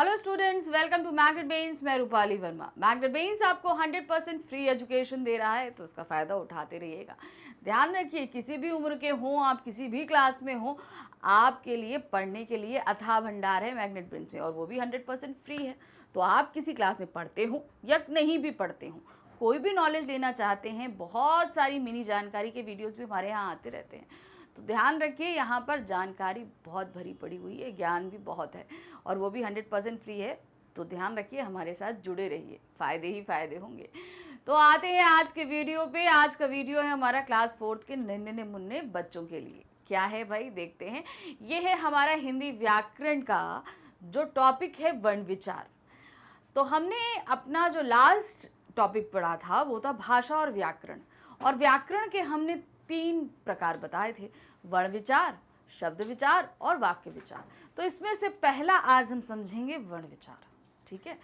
Hello students, welcome to Magnet Brains. मैं Rupali Verma. Magnet brains आपको 100% free education दे रहा है, तो उसका फ़ायदा उठाते रहिएगा। ध्यान रखिए, किसी भी उम्र के हों, आप किसी भी क्लास में हों, आपके लिए पढ़ने के लिए अथाह भंडार है मैग्नेट ब्रेन्स में, और वो भी 100% फ्री है। तो आप किसी क्लास में पढ़ते हो या नहीं भी पढ़ते हो, कोई भी नॉलेज लेना चाहते हैं, बहुत सारी मिनी जानकारी के वीडियोज़ भी हमारे यहाँ आते रहते हैं। तो ध्यान रखिए, यहाँ पर जानकारी बहुत भरी पड़ी हुई है, ज्ञान भी बहुत है, और वो भी 100% फ्री है। तो ध्यान रखिए, हमारे साथ जुड़े रहिए, फ़ायदे ही फ़ायदे होंगे। तो आते हैं आज के वीडियो पे। आज का वीडियो है हमारा क्लास 4th के नन्हे मुन्ने बच्चों के लिए। क्या है भाई, देखते हैं। ये है हमारा हिंदी व्याकरण का जो टॉपिक है, वर्ण विचार। तो हमने अपना जो लास्ट टॉपिक पढ़ा था वो था भाषा और व्याकरण, और व्याकरण के हमने 3 प्रकार बताए थे: वर्ण विचार, शब्द विचार और वाक्य विचार। तो इसमें से पहला आज हम समझेंगे वर्ण विचार। ठीक है,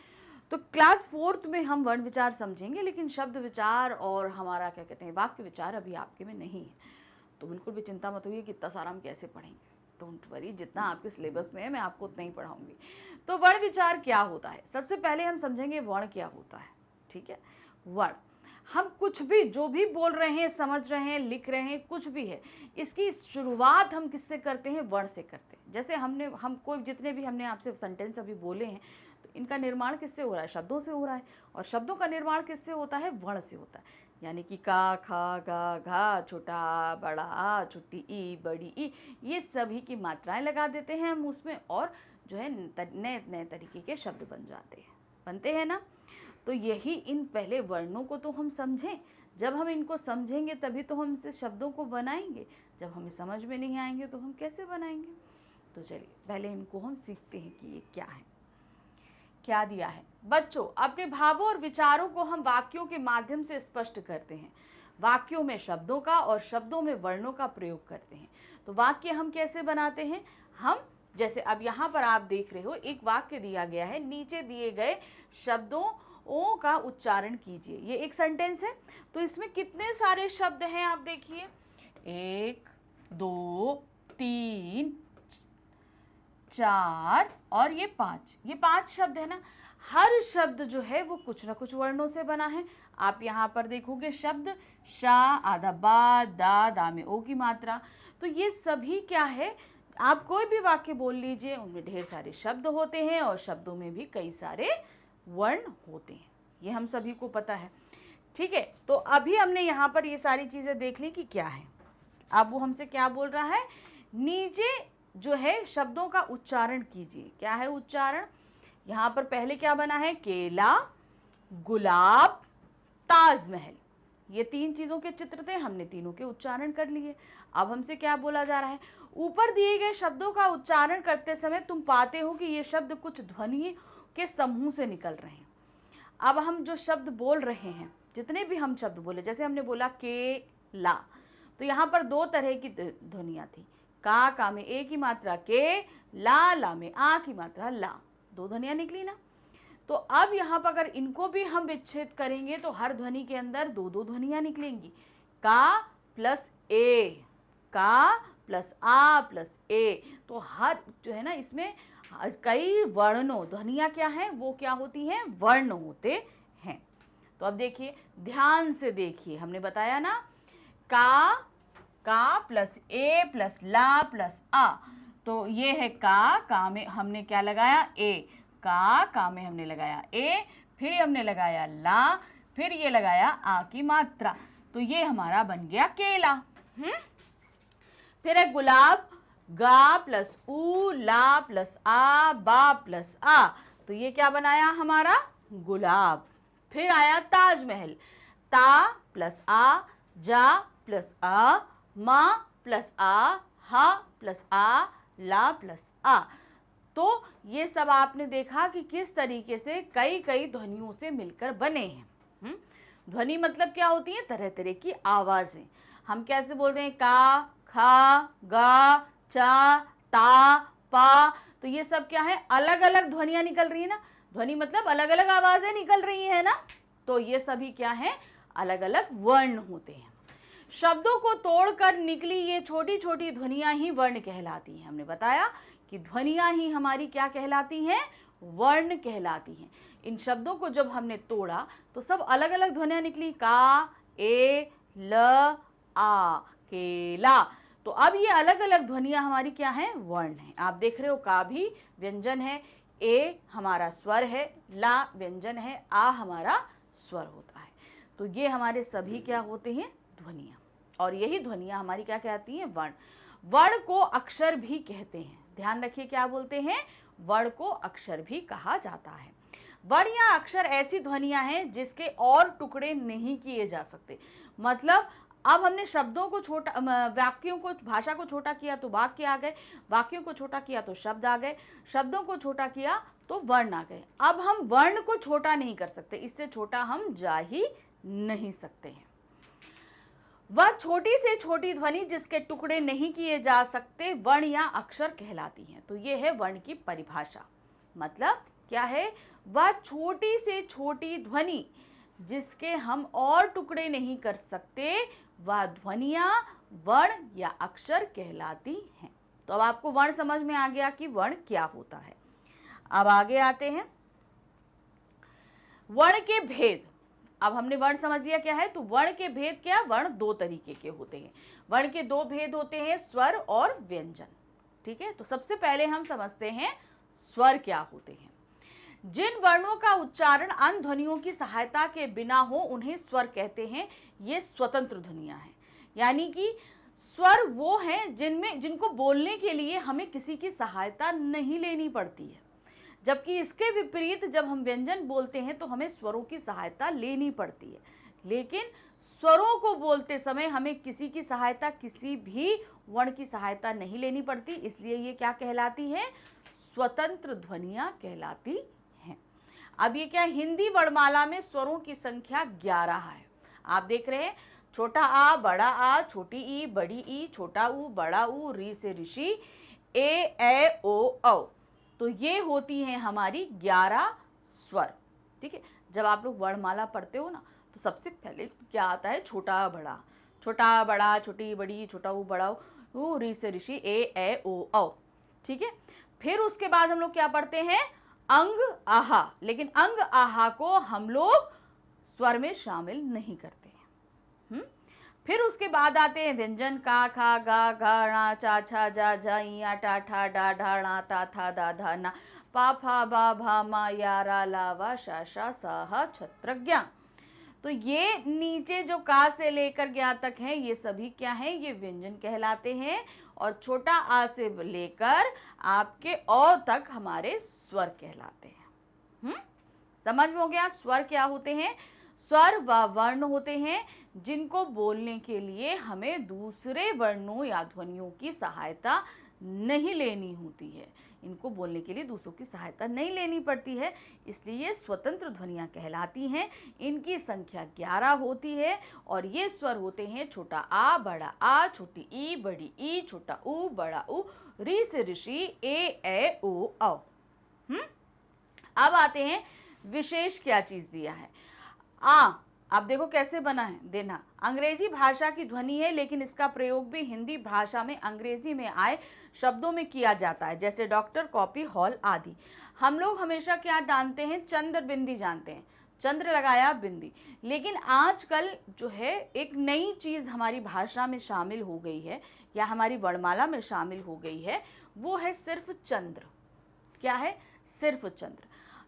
तो क्लास 4th में हम वर्ण विचार समझेंगे, लेकिन शब्द विचार और हमारा क्या कहते हैं वाक्य विचार अभी आपके में नहीं है। तो बिल्कुल भी चिंता मत होइए कि इतना सारा हम कैसे पढ़ेंगे। डोंट वरी, जितना आपके सिलेबस में है मैं आपको उतना ही पढ़ाऊंगी। तो वर्ण विचार क्या होता है, सबसे पहले हम समझेंगे वर्ण क्या होता है। ठीक है, वर्ण हम कुछ भी जो भी बोल रहे हैं, समझ रहे हैं, लिख रहे हैं, कुछ भी है, इसकी शुरुआत हम किससे करते हैं? वर्ण से करते हैं। जैसे हम कोई जितने भी हमने आपसे सेंटेंस अभी बोले हैं, तो इनका निर्माण किससे हो रहा है? शब्दों से हो रहा है, और शब्दों का निर्माण किससे होता है? वर्ण से होता है। यानी कि का, खा, गा, घा, छोटा, बड़ा, आ, छोटी ई, बड़ी ई, ये सभी की मात्राएं लगा देते हैं हम उसमें, और जो है नए नए तरीके के शब्द बनते हैं ना। तो यही इन पहले वर्णों को तो हम समझें। जब हम इनको समझेंगे तभी तो हम इसे शब्दों को बनाएंगे। जब हमें समझ में नहीं आएंगे तो हम कैसे बनाएंगे? तो चलिए पहले इनको हम सीखते हैं कि ये क्या है। क्या दिया है बच्चों? अपने भावों और विचारों को हम वाक्यों के माध्यम से स्पष्ट करते हैं। वाक्यों में शब्दों का और शब्दों में वर्णों का प्रयोग करते हैं। तो वाक्य हम कैसे बनाते हैं? हम जैसे अब यहाँ पर आप देख रहे हो, एक वाक्य दिया गया है, नीचे दिए गए शब्दों ओ का उच्चारण कीजिए। ये एक सेंटेंस है। तो इसमें कितने सारे शब्द हैं आप देखिए, 1 2 3 4 और ये 5, ये 5 शब्द है ना। हर शब्द जो है वो कुछ ना कुछ वर्णों से बना है। आप यहाँ पर देखोगे शब्द शा, आधा बा, दा में ओ की मात्रा। तो ये सभी क्या है, आप कोई भी वाक्य बोल लीजिए, उनमें ढेर सारे शब्द होते हैं और शब्दों में भी कई सारे वर्ण होते हैं। ये हम सभी को पता है। ठीक है, तो अभी हमने यहाँ पर ये सारी चीज़ें देख ली कि क्या है। अब वो हमसे क्या बोल रहा है? नीचे जो है शब्दों का उच्चारण कीजिए। क्या है उच्चारण? यहाँ पर पहले क्या बना है? केला, गुलाब, ताजमहल। ये 3 चीज़ों के चित्र थे, हमने तीनों के उच्चारण कर लिए। अब हमसे क्या बोला जा रहा है? ऊपर दिए गए शब्दों का उच्चारण करते समय तुम पाते हो कि ये शब्द कुछ ध्वनि के समूह से निकल रहे हैं। अब हम जो शब्द बोल रहे हैं, जितने भी हम शब्द बोले, जैसे हमने बोला केला, तो यहाँ पर 2 तरह की ध्वनियाँ थी। का में ए की मात्रा के, ला में आ की मात्रा ला, 2 ध्वनियाँ निकली ना। तो अब यहाँ पर अगर इनको भी हम विच्छेद करेंगे तो हर ध्वनि के अंदर 2 ध्वनियाँ निकलेंगी। का प्लस ए, का प्लस आ प्लस ए। तो हर जो है ना, इसमें कई वर्णों, ध्वनियाँ क्या हैं? वो क्या होती हैं? वर्ण होते हैं। तो अब देखिए, ध्यान से देखिए, हमने बताया ना, का प्लस ए प्लस ला प्लस आ। तो ये है का में हमने क्या लगाया? ए। का में हमने लगाया ए, फिर हमने लगाया ला, फिर ये लगाया आ की मात्रा। तो ये हमारा बन गया केला। फिर है गुलाब, गा प्लस ऊ, ला प्लस आ, बा प्लस आ। तो ये क्या बनाया हमारा? गुलाब। फिर आया ताजमहल, ता प्लस आ, जा प्लस आ, मा प्लस आ, हा प्लस आ, ला प्लस आ। तो ये सब आपने देखा कि किस तरीके से कई कई ध्वनियों से मिलकर बने हैं। ध्वनि मतलब क्या होती है? तरह तरह की आवाजें। हम कैसे बोलते हैं? का, खा, गा, चा, ता, पा। तो ये सब क्या है? अलग अलग ध्वनियां निकल रही है ना। ध्वनि मतलब अलग अलग आवाजें निकल रही है ना। तो ये सभी क्या है? अलग अलग वर्ण होते हैं। शब्दों को तोड़कर निकली ये छोटी छोटी ध्वनियां ही वर्ण कहलाती हैं। हमने बताया कि ध्वनियां ही हमारी क्या कहलाती हैं, वर्ण कहलाती हैं। इन शब्दों को जब हमने तोड़ा तो सब अलग अलग ध्वनियां निकली, का, ए, ल, आ, केला। तो अब ये अलग अलग ध्वनियां हमारी क्या हैं, वर्ण हैं। आप देख रहे हो का भी व्यंजन है, ए हमारा स्वर है, ला व्यंजन है, आ हमारा स्वर होता है। तो ये हमारे सभी क्या होते हैं, ध्वनियां। और यही ध्वनियां हमारी क्या कहती हैं, वर्ण। वर्ण को अक्षर भी कहते हैं। ध्यान रखिए क्या बोलते हैं, वर्ण को अक्षर भी कहा जाता है। वर्ण या अक्षर ऐसी ध्वनियां हैं जिसके और टुकड़े नहीं किए जा सकते। मतलब अब हमने शब्दों को छोटा, वाक्यों को, भाषा को छोटा किया तो वाक्य आ गए, वाक्यों को छोटा किया तो शब्द आ गए, शब्दों को छोटा किया तो वर्ण आ गए। अब हम वर्ण को छोटा नहीं कर सकते, इससे छोटा हम जा ही नहीं सकते हैं। वह छोटी से छोटी ध्वनि जिसके टुकड़े नहीं किए जा सकते वर्ण या अक्षर कहलाती है। तो ये है वर्ण की परिभाषा। मतलब क्या है, वह छोटी से छोटी ध्वनि जिसके हम और टुकड़े नहीं कर सकते वह ध्वनियां वर्ण या अक्षर कहलाती हैं। तो अब आपको वर्ण समझ में आ गया कि वर्ण क्या होता है। अब आगे आते हैं, वर्ण के भेद। अब हमने वर्ण समझ लिया क्या है, तो वर्ण के भेद क्या, वर्ण दो तरीके के होते हैं। वर्ण के दो भेद होते हैं, स्वर और व्यंजन। ठीक है, तो सबसे पहले हम समझते हैं स्वर क्या होते हैं। जिन वर्णों का उच्चारण अन्य ध्वनियों की सहायता के बिना हो उन्हें स्वर कहते हैं। ये स्वतंत्र ध्वनियां हैं। यानी कि स्वर वो हैं जिनको बोलने के लिए हमें किसी की सहायता नहीं लेनी पड़ती है, जबकि इसके विपरीत जब हम व्यंजन बोलते हैं तो हमें स्वरों की सहायता लेनी पड़ती है। लेकिन स्वरों को बोलते समय हमें किसी की सहायता, किसी भी वर्ण की सहायता नहीं लेनी पड़ती, इसलिए ये क्या कहलाती है, स्वतंत्र ध्वनियां कहलाती हैं। अब ये क्या, हिंदी वर्णमाला में स्वरों की संख्या 11 है। आप देख रहे हैं, छोटा आ, बड़ा आ, छोटी ई, बड़ी ई, छोटा ऊ, बड़ा ऊ, री से ऋषि, ए ओ औ। तो ये होती हैं हमारी 11 स्वर। ठीक है, जब आप लोग वर्णमाला पढ़ते हो ना तो सबसे पहले क्या आता है, छोटा बड़ा, छोटा बड़ा, छोटी बड़ी, छोटा ऊ, बड़ा ऊ, री से ऋषि, ए ओ औ। ठीक है, फिर उसके बाद हम लोग क्या पढ़ते हैं, अंग आहा। लेकिन अंग आहा को हम लोग स्वर में शामिल नहीं करते हैं। फिर उसके बाद आते हैं व्यंजन, का, खा, गा, घा, णा, चा, छा, जा, झा, इया, टा, ठा, डा, ढा, णा, ता, था, दा, धा, ना, पा, फा, बा, भा, मा, या, रा, ला, वा, शा, शा, सा, हा, छत्र, ज्ञा। तो ये नीचे जो का से लेकर ज्ञा तक है ये सभी क्या है, ये व्यंजन कहलाते हैं। और छोटा आ से लेकर आपके औ तक हमारे स्वर कहलाते हैं। समझ में हो गया स्वर क्या होते हैं। स्वर व वर्ण होते हैं जिनको बोलने के लिए हमें दूसरे वर्णों या ध्वनियों की सहायता नहीं लेनी होती है। इनको बोलने के लिए दूसरों की सहायता नहीं लेनी पड़ती है, इसलिए स्वतंत्र ध्वनियां कहलाती हैं। इनकी संख्या 11 होती है और ये स्वर होते हैं छोटा आ, बड़ा आ, छोटी ई, बड़ी ई, छोटा ऊ, बड़ा ऊ, री से ऋषि, ए ओ औ। अब आते हैं विशेष क्या चीज दिया है। आ, आप देखो कैसे बना है, देना अंग्रेजी भाषा की ध्वनि है, लेकिन इसका प्रयोग भी हिंदी भाषा में अंग्रेजी में आए शब्दों में किया जाता है, जैसे डॉक्टर, कॉपी, हॉल आदि। हम लोग हमेशा क्या जानते हैं, चंद्र बिंदी जानते हैं, चंद्र लगाया बिंदी। लेकिन आजकल जो है एक नई चीज हमारी भाषा में शामिल हो गई है या हमारी वर्णमाला में शामिल हो गई है, वो है सिर्फ चंद्र। क्या है, सिर्फ चंद्र।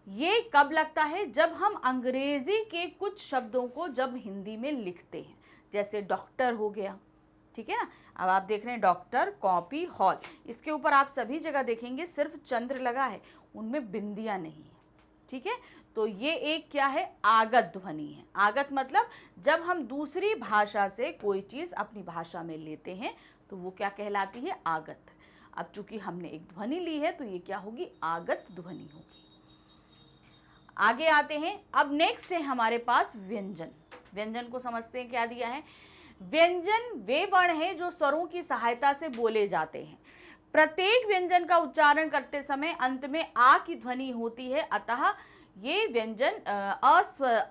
ये कब लगता है, जब हम अंग्रेजी के कुछ शब्दों को जब हिंदी में लिखते हैं, जैसे डॉक्टर हो गया। ठीक है ना, अब आप देख रहे हैं डॉक्टर, कॉपी, हॉल, इसके ऊपर आप सभी जगह देखेंगे सिर्फ चंद्र लगा है, उनमें बिंदियां नहीं है। ठीक है, तो ये एक क्या है, आगत ध्वनि है। आगत मतलब जब हम दूसरी भाषा से कोई चीज अपनी भाषा में लेते हैं तो वो क्या कहलाती है, आगत। अब चूंकि हमने एक ध्वनि ली है तो ये क्या होगी, आगत ध्वनि होगी। आगे आते हैं, अब नेक्स्ट है हमारे पास व्यंजन। व्यंजन को समझते हैं क्या दिया है। व्यंजन वे वर्ण हैं जो स्वरों की सहायता से बोले जाते हैं। प्रत्येक व्यंजन का उच्चारण करते समय अंत में आ की ध्वनि होती है, अतः ये व्यंजन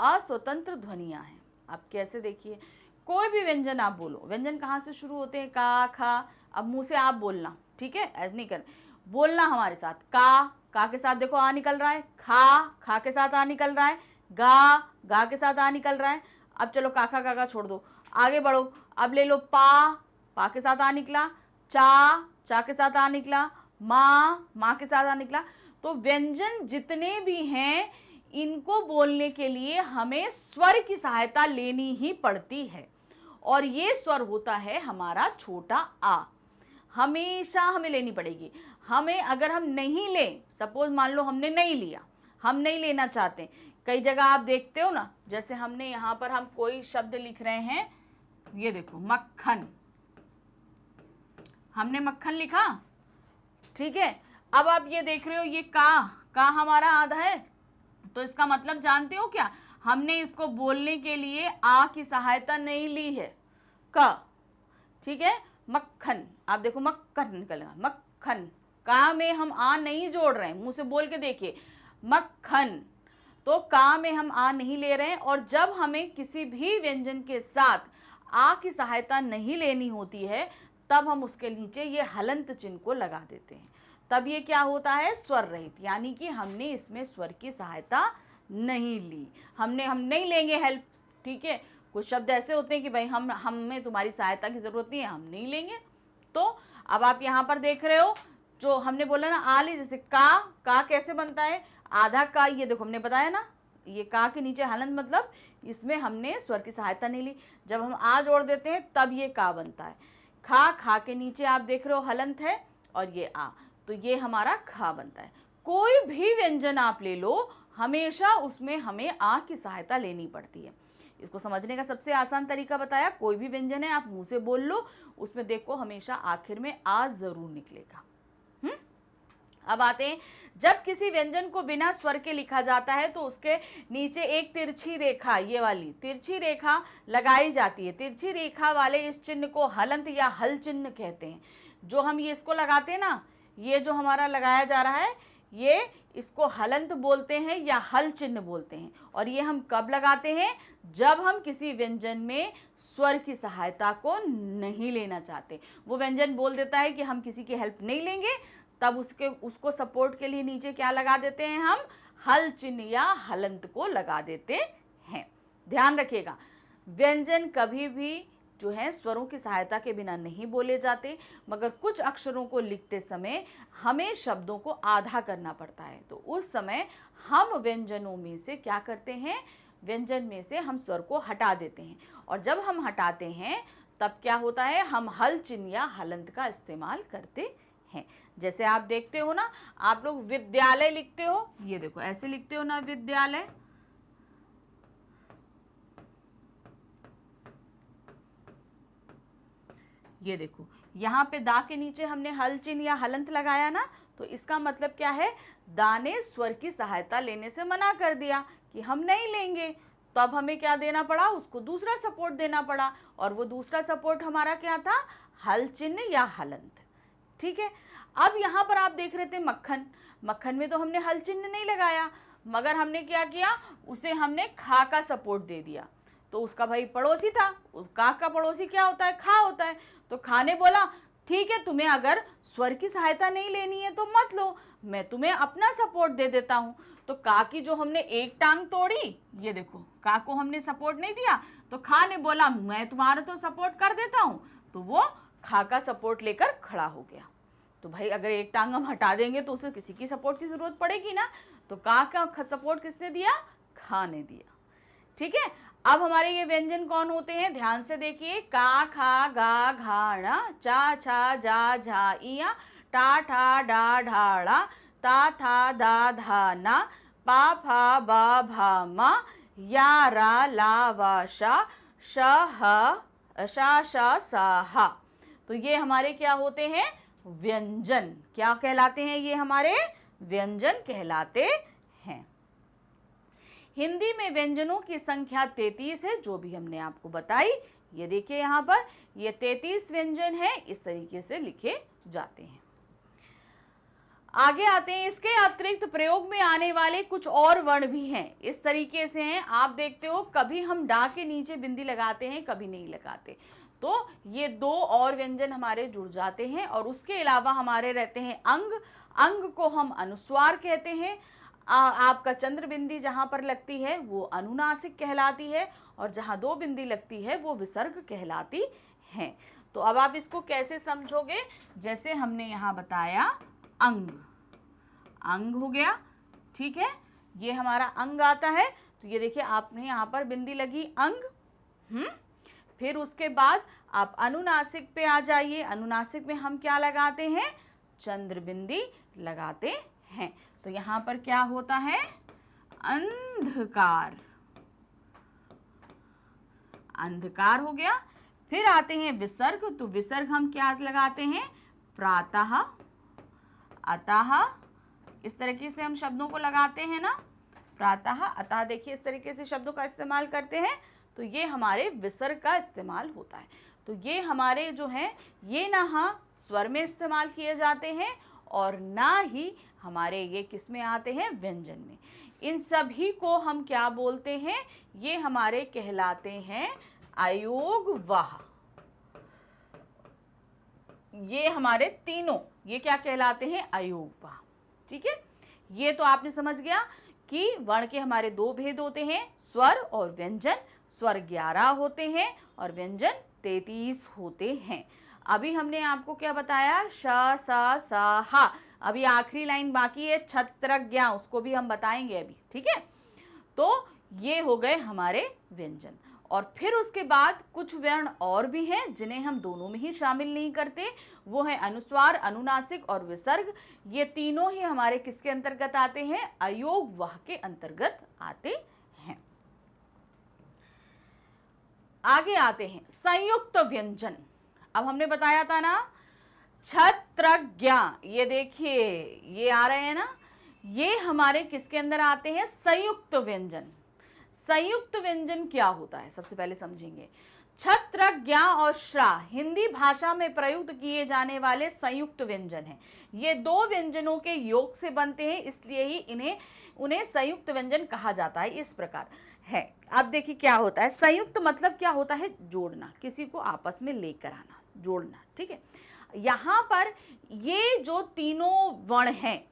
अस्वतंत्र ध्वनियां हैं। आप कैसे देखिए, कोई भी व्यंजन आप बोलो, व्यंजन कहाँ से शुरू होते हैं, का, खा। अब मुंह से आप बोलना, ठीक है, ऐसा नहीं करना। बोलना हमारे साथ। का के साथ देखो आ निकल रहा है, खा के साथ आ निकल रहा है, गा के साथ आ निकल रहा है। अब चलो काका छोड़ दो, आगे बढ़ो। अब ले लो पा के साथ आ निकला, चा के साथ आ निकला, माँ के साथ आ निकला। तो व्यंजन जितने भी हैं इनको बोलने के लिए हमें स्वर की सहायता लेनी ही पड़ती है, और ये स्वर होता है हमारा छोटा आ। हमेशा हमें लेनी पड़ेगी। हमें अगर हम नहीं लें, सपोज मान लो हमने नहीं लिया, हम नहीं लेना चाहते, कई जगह आप देखते हो ना, जैसे हमने यहाँ पर हम कोई शब्द लिख रहे हैं, ये देखो मक्खन, हमने मक्खन लिखा, ठीक है। अब आप ये देख रहे हो ये का हमारा आधा है, तो इसका मतलब जानते हो क्या, हमने इसको बोलने के लिए आ की सहायता नहीं ली है, क, ठीक है। मक्खन, आप देखो मक्खन निकलेगा, मक्खन, का में हम आ नहीं जोड़ रहे हैं, मुंह से बोल के देखिए मक्खन, तो का में हम आ नहीं ले रहे हैं। और जब हमें किसी भी व्यंजन के साथ आ की सहायता नहीं लेनी होती है तब हम उसके नीचे ये हलंत चिन्ह को लगा देते हैं, तब ये क्या होता है, स्वर रहित, यानी कि हमने इसमें स्वर की सहायता नहीं ली, हम नहीं लेंगे हेल्प, ठीक है। कुछ शब्द ऐसे होते हैं कि भाई हमें तुम्हारी सहायता की जरूरत नहीं है, हम नहीं लेंगे। तो अब आप यहाँ पर देख रहे हो जो हमने बोला ना आ ले, जैसे का कैसे बनता है, आधा का, ये देखो हमने बताया ना, ये का के नीचे हलंत, मतलब इसमें हमने स्वर की सहायता नहीं ली। जब हम आ जोड़ देते हैं तब ये का बनता है। खा के नीचे आप देख रहे हो हलंत है और ये आ, तो ये हमारा खा बनता है। कोई भी व्यंजन आप ले लो, हमेशा उसमें हमें आ की सहायता लेनी पड़ती है। इसको समझने का सबसे आसान तरीका बताया, कोई भी व्यंजन है आप मुंह से बोल लो, उसमें देखो हमेशा आखिर में आ जरूर निकलेगा। अब आते हैं, जब किसी व्यंजन को बिना स्वर के लिखा जाता है तो उसके नीचे एक तिरछी रेखा, ये वाली तिरछी रेखा लगाई जाती है। तिरछी रेखा वाले इस चिन्ह को हलंत या हल चिन्ह कहते हैं। जो हम ये इसको लगाते हैं ना, ये जो हमारा लगाया जा रहा है, ये इसको हलंत बोलते हैं या हल चिन्ह बोलते हैं। और ये हम कब लगाते हैं, जब हम किसी व्यंजन में स्वर की सहायता को नहीं लेना चाहते। वो व्यंजन बोल देता है कि हम किसी की हेल्प नहीं लेंगे, तब उसको सपोर्ट के लिए नीचे क्या लगा देते हैं, हम हल चिन्ह या हलंत को लगा देते हैं। ध्यान रखिएगा, व्यंजन कभी भी जो है स्वरों की सहायता के बिना नहीं बोले जाते, मगर कुछ अक्षरों को लिखते समय हमें शब्दों को आधा करना पड़ता है। तो उस समय हम व्यंजनों में से क्या करते हैं, व्यंजन में से हम स्वर को हटा देते हैं। और जब हम हटाते हैं तब क्या होता है, हम हल चिन्ह या हलंत का इस्तेमाल करते हैं। जैसे आप देखते हो ना, आप लोग विद्यालय लिखते हो, ये देखो ऐसे लिखते हो ना विद्यालय, ये देखो यहाँ पे दा के नीचे हमने हल चिन्ह या हलंत लगाया ना, तो इसका मतलब क्या है, दा ने स्वर की सहायता लेने से मना कर दिया कि हम नहीं लेंगे। तो अब हमें क्या देना पड़ा, उसको दूसरा सपोर्ट देना पड़ा, और वो दूसरा सपोर्ट हमारा क्या था, हल चिन्ह या हलंत, ठीक है। अब यहाँ पर आप देख रहे थे मक्खन, मक्खन में तो हमने हल चिन्ह नहीं लगाया, मगर हमने क्या किया, उसे हमने खा का सपोर्ट दे दिया। तो उसका भाई पड़ोसी था, का पड़ोसी क्या होता है, खा होता है। तो खा ने बोला ठीक है, तुम्हें अगर स्वर की सहायता नहीं लेनी है तो मत लो, मैं तुम्हें अपना सपोर्ट दे देता हूँ। तो का की जो हमने एक टांग तोड़ी, ये देखो का को हमने सपोर्ट नहीं दिया, तो खा ने बोला मैं तुम्हारा तो सपोर्ट कर देता हूँ, तो वो खा का सपोर्ट लेकर खड़ा हो गया। तो भाई अगर एक टांग हम हटा देंगे तो उसे किसी की सपोर्ट की जरूरत पड़ेगी ना, तो का सपोर्ट किसने दिया, खा ने दिया, ठीक है। अब हमारे ये व्यंजन कौन होते हैं, ध्यान से देखिए, का खा गा घा चा छा जा झा इया टा ठा डा ढाड़ा ता था दा धा ना पा फा बा भा मा या रा ला वा शा श ह शा शा सा हा। तो ये हमारे क्या होते हैं, व्यंजन। क्या कहलाते हैं, ये हमारे व्यंजन कहलाते हैं। हिंदी में व्यंजनों की संख्या 33 है, जो भी हमने आपको बताई। ये देखिए यहाँ पर ये 33 व्यंजन है, इस तरीके से लिखे जाते हैं। आगे आते हैं, इसके अतिरिक्त प्रयोग में आने वाले कुछ और वर्ण भी हैं, इस तरीके से हैं। आप देखते हो कभी हम डा के नीचे बिंदी लगाते हैं, कभी नहीं लगाते, तो ये दो और व्यंजन हमारे जुड़ जाते हैं। और उसके अलावा हमारे रहते हैं अंग, अंग को हम अनुस्वार कहते हैं। आपका चंद्र बिंदी जहां पर लगती है वो अनुनासिक कहलाती है, और जहां 2 बिंदी लगती है वो विसर्ग कहलाती है। तो अब आप इसको कैसे समझोगे, जैसे हमने यहाँ बताया अंग, अंग हो गया, ठीक है, ये हमारा अंग आता है। तो ये देखिए आपने यहाँ पर बिंदी लगी अंग। फिर उसके बाद आप अनुनासिक पे आ जाइए। अनुनासिक में हम क्या लगाते हैं, चंद्र बिंदी लगाते हैं। तो यहाँ पर क्या होता है, अंधकार, अंधकार हो गया। फिर आते हैं विसर्ग। तो विसर्ग हम क्या लगाते हैं, प्रातः, अतः, इस तरीके से हम शब्दों को लगाते हैं ना, प्रातः अतः, देखिए इस तरीके से शब्दों का इस्तेमाल करते हैं। तो ये हमारे विसर्ग का इस्तेमाल होता है। तो ये हमारे जो हैं ये ना स्वर में इस्तेमाल किए जाते हैं और ना ही हमारे ये किस में आते हैं, व्यंजन में। इन सभी को हम क्या बोलते हैं, ये हमारे कहलाते हैं अयोगवाह। ये हमारे तीनों ये क्या कहलाते हैं, अयोगवाह। ठीक है, ये तो आपने समझ गया कि वर्ण के हमारे 2 भेद होते हैं, स्वर और व्यंजन। स्वर 11 होते हैं और व्यंजन 33 होते हैं। अभी हमने आपको क्या बताया, श, स, स, हा। अभी आखिरी लाइन बाकी है, छत्रज्ञा, उसको भी हम बताएंगे अभी, ठीक है। तो ये हो गए हमारे व्यंजन। और फिर उसके बाद कुछ वर्ण और भी हैं जिन्हें हम दोनों में ही शामिल नहीं करते, वो है अनुस्वार, अनुनासिक और विसर्ग। ये तीनों ही हमारे किसके अंतर्गत आते हैं, अयोगवाह के अंतर्गत आते हैं। आगे आते हैं संयुक्त व्यंजन। अब हमने बताया था ना छत्रज्ञा, ये देखिए ये आ रहे हैं ना, ये हमारे किसके अंदर आते हैं, संयुक्त व्यंजन। संयुक्त व्यंजन क्या होता है, सबसे पहले समझेंगे। छत्रज्ञा और श्रा हिंदी भाषा में प्रयुक्त किए जाने वाले संयुक्त व्यंजन हैं। ये 2 व्यंजनों के योग से बनते हैं, इसलिए ही उन्हें संयुक्त व्यंजन कहा जाता है। इस प्रकार है। अब देखिए क्या होता है, संयुक्त मतलब क्या होता है, जोड़ना, किसी को आपस में लेकर आना, जोड़ना, ठीक है। यहाँ पर ये जो तीनों वर्ण हैं,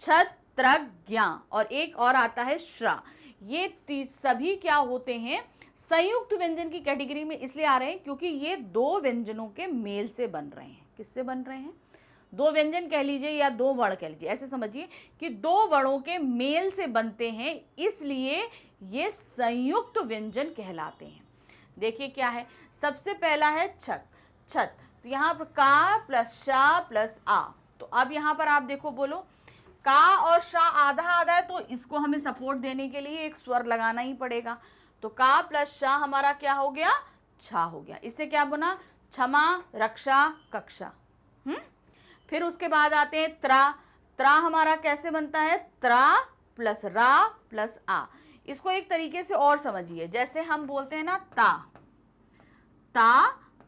छत्रज्ञा और एक और आता है श्रा, ये सभी क्या होते हैं, संयुक्त व्यंजन की कैटेगरी में इसलिए आ रहे हैं क्योंकि ये 2 व्यंजनों के मेल से बन रहे हैं। किससे बन रहे हैं, 2 व्यंजन कह लीजिए या 2 वर्ण कह लीजिए, ऐसे समझिए कि 2 वर्णों के मेल से बनते हैं, इसलिए ये संयुक्त व्यंजन कहलाते हैं। देखिए क्या है, सबसे पहला है छत, छत। तो यहाँ पर का प्लस शा प्लस आ। तो अब यहाँ पर आप देखो, बोलो का और शा आधा आधा है, तो इसको हमें सपोर्ट देने के लिए एक स्वर लगाना ही पड़ेगा। तो का प्लस शा हमारा क्या हो गया, छा हो गया। इससे क्या बना, क्षमा, रक्षा, कक्षा। फिर उसके बाद आते हैं त्रा। त्रा हमारा कैसे बनता है, त्रा प्लस रा प्लस आ। इसको एक तरीके से और समझिए, जैसे हम बोलते हैं ना ता, ता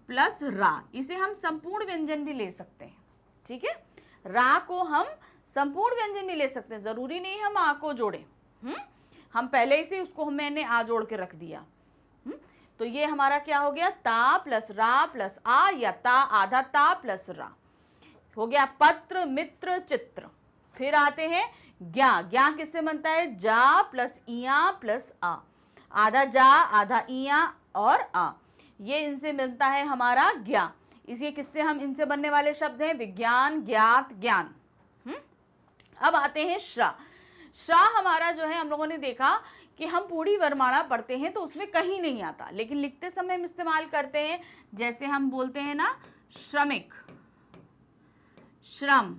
प्लस रा, इसे हम संपूर्ण व्यंजन भी ले सकते हैं, ठीक है। रा को हम संपूर्ण व्यंजन भी ले सकते हैं, जरूरी नहीं हम आ को जोड़े। हम पहले ही से उसको मैंने आ जोड़ के रख दिया। तो ये हमारा क्या हो गया, ता प्लस रा प्लस आ, या ता आधा ता प्लस रा हो गया। पत्र, मित्र, चित्र। फिर आते हैं ज्ञा। ज्ञा किससे बनता है, जा प्लस इया प्लस आ, आधा जा आधा इया और आ, ये इनसे मिलता है हमारा ज्ञा। इसे किससे हम इनसे बनने वाले शब्द हैं, विज्ञान, ज्ञात, ज्ञान। अब आते हैं श्रा। श्रा हमारा जो है, हम लोगों ने देखा कि हम पूरी वर्णमाला पढ़ते हैं तो उसमें कहीं नहीं आता, लेकिन लिखते समय हम इस्तेमाल करते हैं। जैसे हम बोलते हैं ना श्रमिक, श्रम,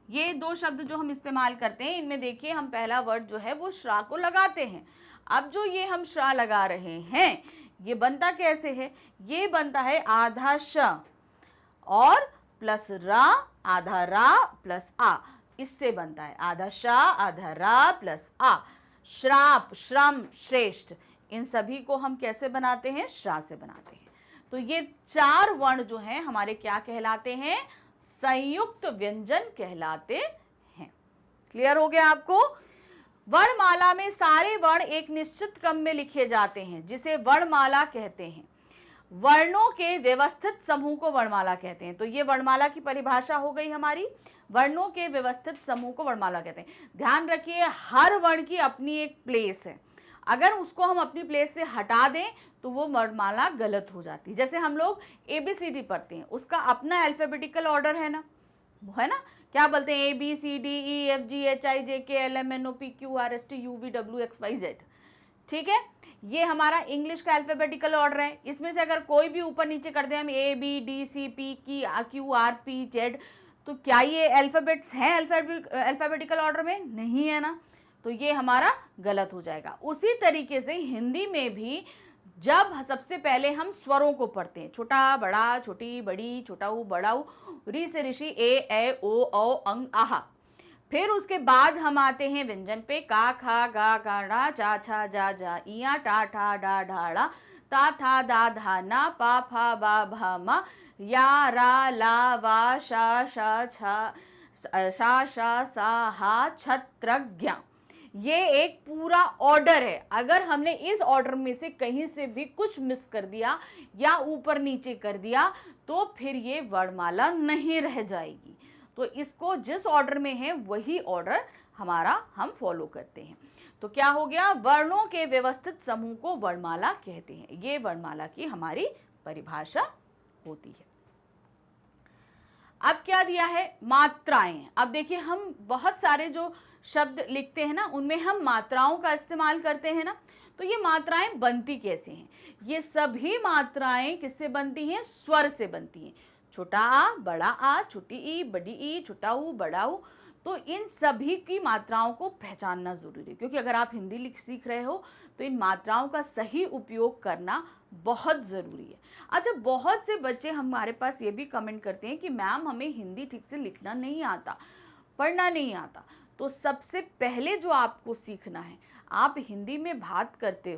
ये 2 शब्द जो हम इस्तेमाल करते हैं, इनमें देखिए हम पहला वर्ड जो है वो श्रा को लगाते हैं। अब जो ये हम श्रा लगा रहे हैं, ये बनता कैसे है, ये बनता है आधा श और प्लस रा, आधा रा प्लस आ, इससे बनता है आधा शा आधा रा प्लस आ। श्राप, श्रम, श्रेष्ठ, इन सभी को हम कैसे बनाते हैं, श्रा से बनाते हैं। तो ये 4 वर्ण जो हैं हमारे क्या कहलाते हैं, संयुक्त व्यंजन कहलाते हैं। क्लियर हो गया आपको। वर्णमाला में सारे वर्ण एक निश्चित क्रम में लिखे जाते हैं, जिसे वर्णमाला कहते हैं। वर्णों के व्यवस्थित समूह को वर्णमाला कहते हैं। तो ये वर्णमाला की परिभाषा हो गई हमारी, वर्णों के व्यवस्थित समूह को वर्णमाला कहते हैं। ध्यान रखिए, हर वर्ण की अपनी एक प्लेस है, अगर उसको हम अपनी प्लेस से हटा दें तो वो वर्णमाला गलत हो जाती है। जैसे हम लोग ABCD पढ़ते हैं, उसका अपना अल्फाबेटिकल ऑर्डर है ना, क्या बोलते हैं ABCDEFGHIJKLMNOPQRSTUVWXYZ, ठीक है। ये हमारा इंग्लिश का अल्फाबेटिकल ऑर्डर है। इसमें से अगर कोई भी ऊपर नीचे कर दें हम ABDCPQRPZ, तो क्या ये अल्फाबेट्स हैं अल्फाबेटिकल ऑर्डर में? नहीं है ना, तो ये हमारा गलत हो जाएगा। उसी तरीके से हिंदी में भी जब सबसे पहले हम स्वरों को पढ़ते हैं, छोटा बड़ा, छोटी बड़ी, छोटा ऊ बड़ा ऊ, री से ऋषि, ए ओ औ अंग आहा, फिर उसके बाद हम आते हैं व्यंजन पे, का खा गा गाड़ा, चा छा जा जा, इया टा ठा डा ढाड़ा, ता था दा धा ना, पा फा बा भा मा, या रा ला वा शा शा छा शा शा सा हा छत्रज्ञा। ये एक पूरा ऑर्डर है। अगर हमने इस ऑर्डर में से कहीं से भी कुछ मिस कर दिया या ऊपर नीचे कर दिया तो फिर ये वर्णमाला नहीं रह जाएगी। तो इसको जिस ऑर्डर में है वही ऑर्डर हमारा हम फॉलो करते हैं। तो क्या हो गया, वर्णों के व्यवस्थित समूह को वर्णमाला कहते हैं। ये वर्णमाला की हमारी परिभाषा होती है। अब क्या दिया है, मात्राएं। अब देखिए, हम बहुत सारे जो शब्द लिखते हैं ना, उनमें हम मात्राओं का इस्तेमाल करते हैं ना। तो ये मात्राएं बनती कैसे हैं? ये सभी मात्राएं किससे बनती हैं? स्वर से बनती हैं। छोटा आ, बड़ा आ, छोटी ई, बड़ी ई, छोटा ऊ, बड़ा ऊ। तो इन सभी की मात्राओं को पहचानना जरूरी है, क्योंकि अगर आप हिंदी सीख रहे हो तो इन मात्राओं का सही उपयोग करना बहुत ज़रूरी है। अच्छा, बहुत से बच्चे हमारे पास ये भी कमेंट करते हैं कि मैम हमें हिंदी ठीक से लिखना नहीं आता, पढ़ना नहीं आता। तो सबसे पहले जो आपको सीखना है, आप हिंदी में बात करते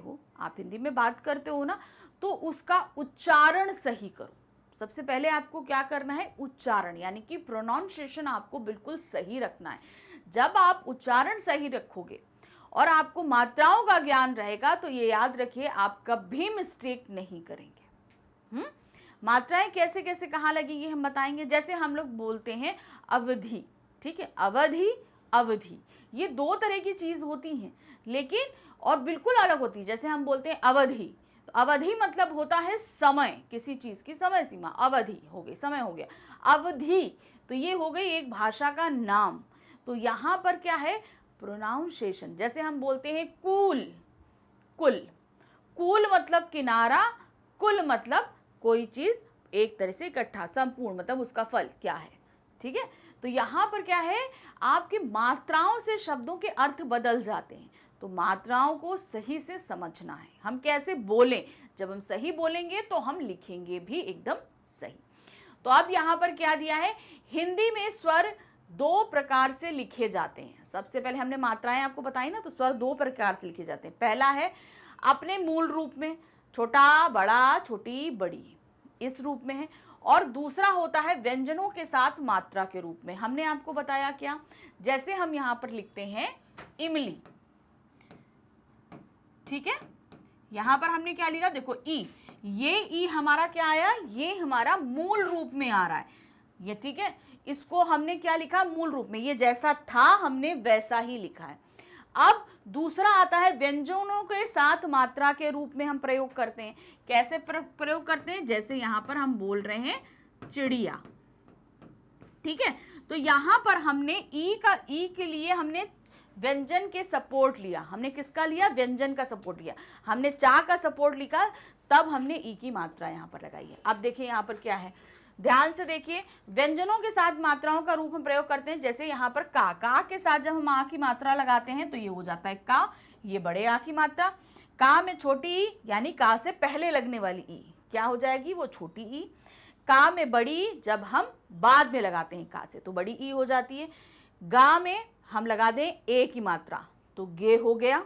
हो, ना, तो उसका उच्चारण सही करो। सबसे पहले आपको क्या करना है, उच्चारण, यानी कि प्रोनाउंसिएशन आपको बिल्कुल सही रखना है। जब आप उच्चारण सही रखोगे और आपको मात्राओं का ज्ञान रहेगा तो ये याद रखिए, आप कभी मिस्टेक नहीं करेंगे। मात्राएं कैसे कैसे कहाँ लगेंगी हम बताएंगे। जैसे हम लोग बोलते हैं अवधि, ठीक है, अवधि, अवधि, ये दो तरह की चीज होती हैं, लेकिन और बिल्कुल अलग होती है। जैसे हम बोलते हैं अवधि, तो अवधि मतलब होता है समय, किसी चीज की समय सीमा, अवधि हो गई, समय हो गया। अवधि तो ये हो गई एक भाषा का नाम। तो यहाँ पर क्या है, प्रोनाउंसिएशन। जैसे हम बोलते हैं कुल, कुल, कुल मतलब किनारा, कुल मतलब कोई चीज एक तरह से इकट्ठा, संपूर्ण मतलब उसका फल क्या है, ठीक है। तो यहाँ पर क्या है, आपकी मात्राओं से शब्दों के अर्थ बदल जाते हैं। तो मात्राओं को सही से समझना है, हम कैसे बोलें। जब हम सही बोलेंगे तो हम लिखेंगे भी एकदम सही। तो अब यहाँ पर क्या दिया है, हिंदी में स्वर दो प्रकार से लिखे जाते हैं। सबसे पहले हमने मात्राएं आपको बताई ना, तो स्वर दो प्रकार से लिखे जाते हैं। पहला है अपने मूल रूप में, छोटा बड़ा, छोटी बड़ी, इस रूप में है। और दूसरा होता है व्यंजनों के साथ मात्रा के रूप में। हमने आपको बताया क्या, जैसे हम यहाँ पर लिखते हैं इमली, ठीक है, यहां पर हमने क्या लिखा, देखो ई, ये ई हमारा क्या आया, ये हमारा मूल रूप में आ रहा है, ये ठीक है। इसको हमने क्या लिखा, मूल रूप में, ये जैसा था हमने वैसा ही लिखा है। अब दूसरा आता है व्यंजनों के साथ मात्रा के रूप में हम प्रयोग करते हैं। कैसे प्रयोग करते हैं, जैसे यहां पर हम बोल रहे हैं चिड़िया, ठीक है। तो यहां पर हमने ई के लिए हमने व्यंजन के सपोर्ट लिया। हमने किसका लिया, व्यंजन का सपोर्ट लिया। हमने चा का सपोर्ट लिखा, तब हमने ई की मात्रा यहाँ पर लगाई है। अब देखिए यहाँ पर क्या है, ध्यान से देखिए, व्यंजनों के साथ मात्राओं का रूप हम प्रयोग करते हैं। जैसे यहाँ पर का के साथ जब हम आ की मात्रा लगाते हैं तो ये हो जाता है का, ये बड़े आ की मात्रा। का में छोटी ई, यानी का से पहले लगने वाली ई क्या हो जाएगी, वो छोटी ई। का में बड़ी जब हम बाद में लगाते हैं का से, तो बड़ी ई हो जाती है। गा में हम लगा दें ए की मात्रा तो गे हो गया।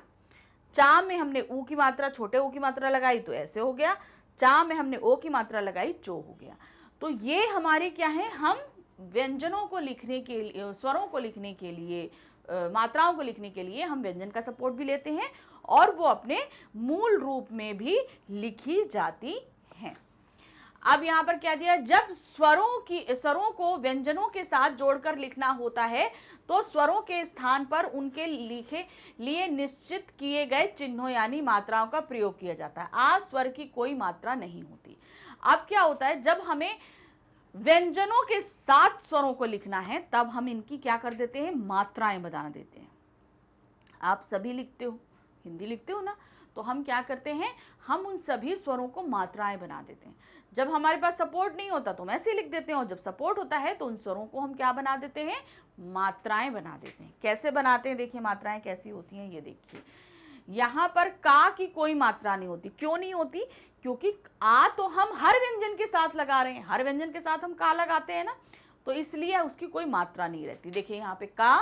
चा में हमने ऊ की मात्रा, छोटे ऊ की मात्रा लगाई तो ऐसे हो गया। चा में हमने ओ की मात्रा लगाई, चो हो गया। तो ये हमारे क्या है, हम व्यंजनों को लिखने के लिए, स्वरों को लिखने के लिए, मात्राओं को लिखने के लिए हम व्यंजन का सपोर्ट भी लेते हैं और वो अपने मूल रूप में भी लिखी जाती हैं। अब यहाँ पर क्या दिया, जब स्वरों को व्यंजनों के साथ जोड़कर लिखना होता है तो स्वरों के स्थान पर उनके लिखे लिए निश्चित किए गए चिन्हों यानी मात्राओं का प्रयोग किया जाता है। आ स्वर की कोई मात्रा नहीं होती। अब क्या होता है, जब हमें व्यंजनों के साथ स्वरों को लिखना है तब हम इनकी क्या कर देते हैं, मात्राएं बना देते हैं। आप सभी लिखते हो, हिंदी लिखते हो ना, तो हम क्या करते हैं, हम उन सभी स्वरों को मात्राएं बना देते हैं। जब हमारे पास सपोर्ट नहीं होता तो हम ऐसे ही लिख देते हैं, और जब सपोर्ट होता है तो उन स्वरों को हम क्या बना देते हैं, मात्राएं बना देते हैं। कैसे बनाते हैं, देखिए मात्राएं कैसी होती हैं, ये देखिए यहाँ पर का की कोई मात्रा नहीं होती। क्यों नहीं होती, क्योंकि आ तो हम हर व्यंजन के साथ लगा रहे हैं, हर व्यंजन के साथ हम का लगाते हैं ना, तो इसलिए उसकी कोई मात्रा नहीं रहती। देखिए यहाँ पे का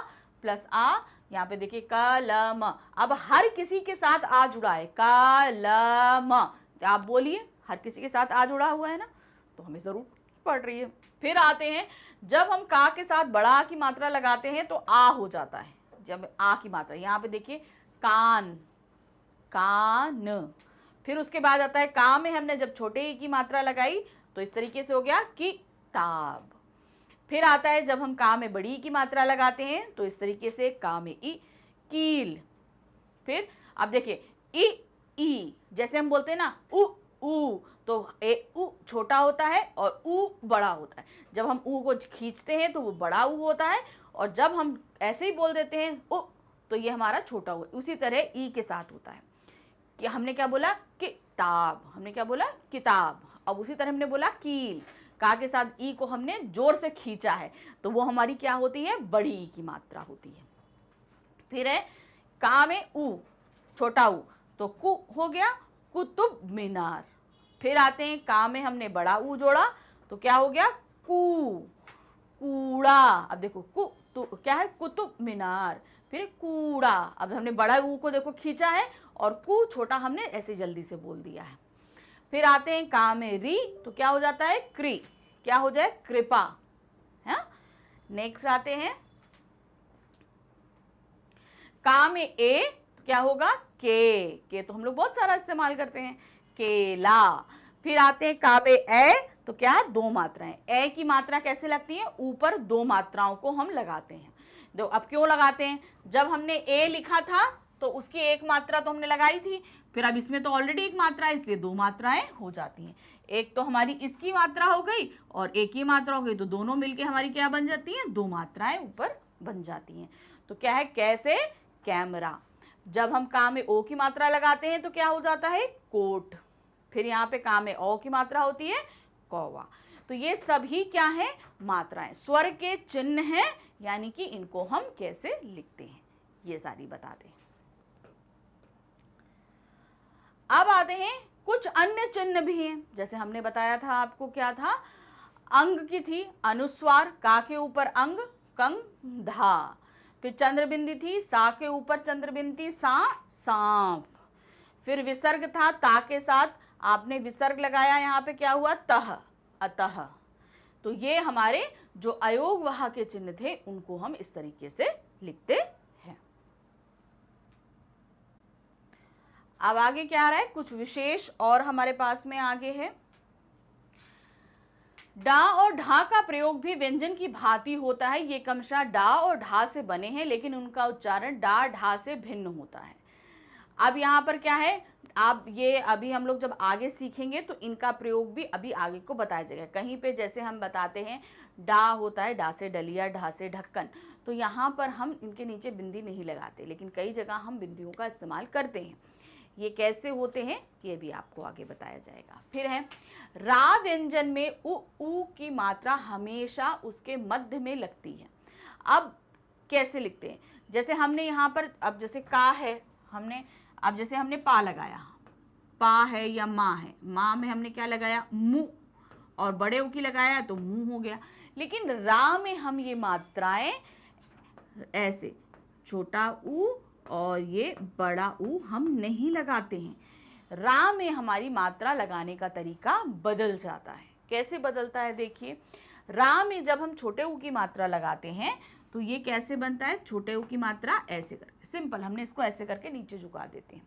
प्लस आ, यहाँ पे देखिए कलम, अब हर किसी के साथ आ जुड़ा है, कलम, आप बोलिए हर किसी के साथ आ जुड़ा हुआ है ना, तो हमें जरूर पड़ रही है। फिर आते हैं, जब हम का के साथ बड़ा आ की मात्रा लगाते हैं तो आ हो जाता है। जब आ की मात्रा, यहाँ पे देखिए कान, कान, फिर उसके बाद आता है का में हमने जब छोटे ई की मात्रा लगाई तो इस तरीके से हो गया किताब। फिर आता है जब हम का में बड़ी की मात्रा लगाते हैं तो इस तरीके से का में ई, कील। फिर अब देखिए ई, जैसे हम बोलते हैं ना उ ऊ, तो ए उ छोटा होता है और ऊ बड़ा होता है। जब हम ऊ को खींचते हैं तो वो बड़ा ऊ होता है, और जब हम ऐसे ही बोल देते हैं उ, तो ये हमारा छोटा ऊ। उसी तरह ई के साथ होता है कि हमने क्या बोला, किताब, हमने क्या बोला, किताब। अब उसी तरह हमने बोला कील, का के साथ ई को हमने जोर से खींचा है तो वो हमारी क्या होती है, बड़ी ई की मात्रा होती है। फिर है का में ऊ, छोटा ऊ, तो कु हो गया कुतुब मीनार। फिर आते हैं का में हमने बड़ा ऊ जोड़ा तो क्या हो गया, कू, कूड़ा। अब देखो कु क्या है, कुतुब मीनार। फिर कूड़ा, अब हमने बड़ा ऊ को देखो खींचा है और कु छोटा हमने ऐसे जल्दी से बोल दिया है। फिर आते हैं का में री तो क्या हो जाता है, क्री, क्या हो जाए, कृपा है। नेक्स्ट आते हैं का में ए तो क्या होगा, के तो हम लोग बहुत सारा इस्तेमाल करते हैं, केला। फिर आते हैं का में ए तो क्या, दो मात्राएं। ए की मात्रा कैसे लगती है, ऊपर दो मात्राओं को हम लगाते हैं। तो अब क्यों लगाते हैं, जब हमने ए लिखा था तो उसकी एक मात्रा तो हमने लगाई थी, फिर अब इसमें तो ऑलरेडी एक मात्रा है इसलिए दो मात्राएं हो जाती हैं। एक तो हमारी इसकी मात्रा हो गई और एक ही मात्रा हो गई, तो दोनों मिलके हमारी क्या बन जाती हैं, दो मात्राएं ऊपर बन जाती हैं। तो क्या है, कैसे, कैमरा। जब हम का में ओ की मात्रा लगाते हैं तो क्या हो जाता है, कोट। फिर यहाँ पे का में ओ की मात्रा होती है, कौवा। तो ये सभी क्या है, मात्राएं, स्वर के चिन्ह हैं, यानी कि इनको हम कैसे लिखते हैं ये सारी बताते हैं। अब आते हैं कुछ अन्य चिन्ह भी हैं, जैसे हमने बताया था आपको, क्या था, अंग की थी, अनुस्वार, का के ऊपर अंग, कंग, धा। फिर चंद्रबिंदी थी, सा के ऊपर चंद्रबिंदी, सा, सांप। फिर विसर्ग था, ता के साथ आपने विसर्ग लगाया, यहाँ पे क्या हुआ, तह, अतः। तो ये हमारे जो अयोग वहा के चिन्ह थे उनको हम इस तरीके से लिखते हैं। अब आगे क्या आ रहा है, कुछ विशेष और हमारे पास में आगे है। डा और ढा का प्रयोग भी व्यंजन की भांति होता है। ये क्रमशः डा और ढा से बने हैं लेकिन उनका उच्चारण डा ढा से भिन्न होता है। अब यहाँ पर क्या है, आप ये अभी हम लोग जब आगे सीखेंगे तो इनका प्रयोग भी अभी आगे को बताया जाएगा। कहीं पे जैसे हम बताते हैं डा होता है, डा से डलिया, ढा से ढक्कन, तो यहाँ पर हम इनके नीचे बिंदी नहीं लगाते, लेकिन कई जगह हम बिंदियों का इस्तेमाल करते हैं। ये कैसे होते हैं ये भी आपको आगे बताया जाएगा। फिर है रा व्यंजन में उ की मात्रा हमेशा उसके मध्य में लगती है। अब कैसे लिखते हैं, जैसे हमने यहाँ पर, अब जैसे का है, हमने अब जैसे हमने पा लगाया, पा है या माँ है, माँ में हमने क्या लगाया, मुँह, और बड़े ऊ की लगाया तो मुँह हो गया। लेकिन रा में हम ये मात्राएं ऐसे छोटा ऊ और ये बड़ा ऊ हम नहीं लगाते हैं। रा में हमारी मात्रा लगाने का तरीका बदल जाता है। कैसे बदलता है, देखिए, रा में जब हम छोटे ऊ की मात्रा लगाते हैं तो ये कैसे बनता है, छोटे ऊ की मात्रा ऐसे करके, सिंपल हमने इसको ऐसे करके नीचे झुका देते हैं,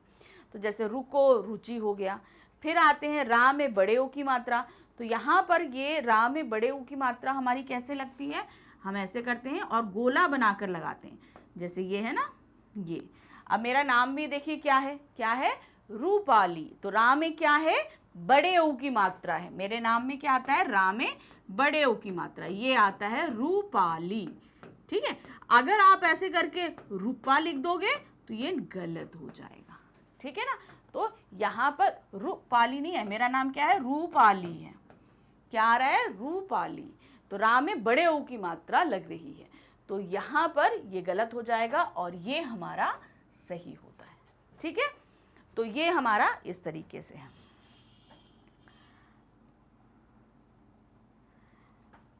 तो जैसे रुको, रुचि हो गया। फिर आते हैं रा में बड़े ऊ की मात्रा, तो यहाँ पर ये रा में बड़े ऊ की मात्रा हमारी कैसे लगती है, हम ऐसे करते हैं और गोला बनाकर लगाते हैं, जैसे ये है ना ये। अब मेरा नाम भी देखिए क्या है रूपाली। तो रा में क्या है, बड़े ऊ की मात्रा है। मेरे नाम में क्या आता है, रा में बड़े ऊ की मात्रा, ये आता है रूपाली। ठीक है, अगर आप ऐसे करके रूपा लिख दोगे तो ये गलत हो जाएगा। ठीक है ना, तो यहाँ पर रूपाली नहीं है, मेरा नाम क्या है, रूपाली है। क्या आ रहा है, रूपाली। तो रा में बड़े ऊ की मात्रा लग रही है, तो यहाँ पर ये गलत हो जाएगा और ये हमारा सही होता है। ठीक है, तो ये हमारा इस तरीके से है।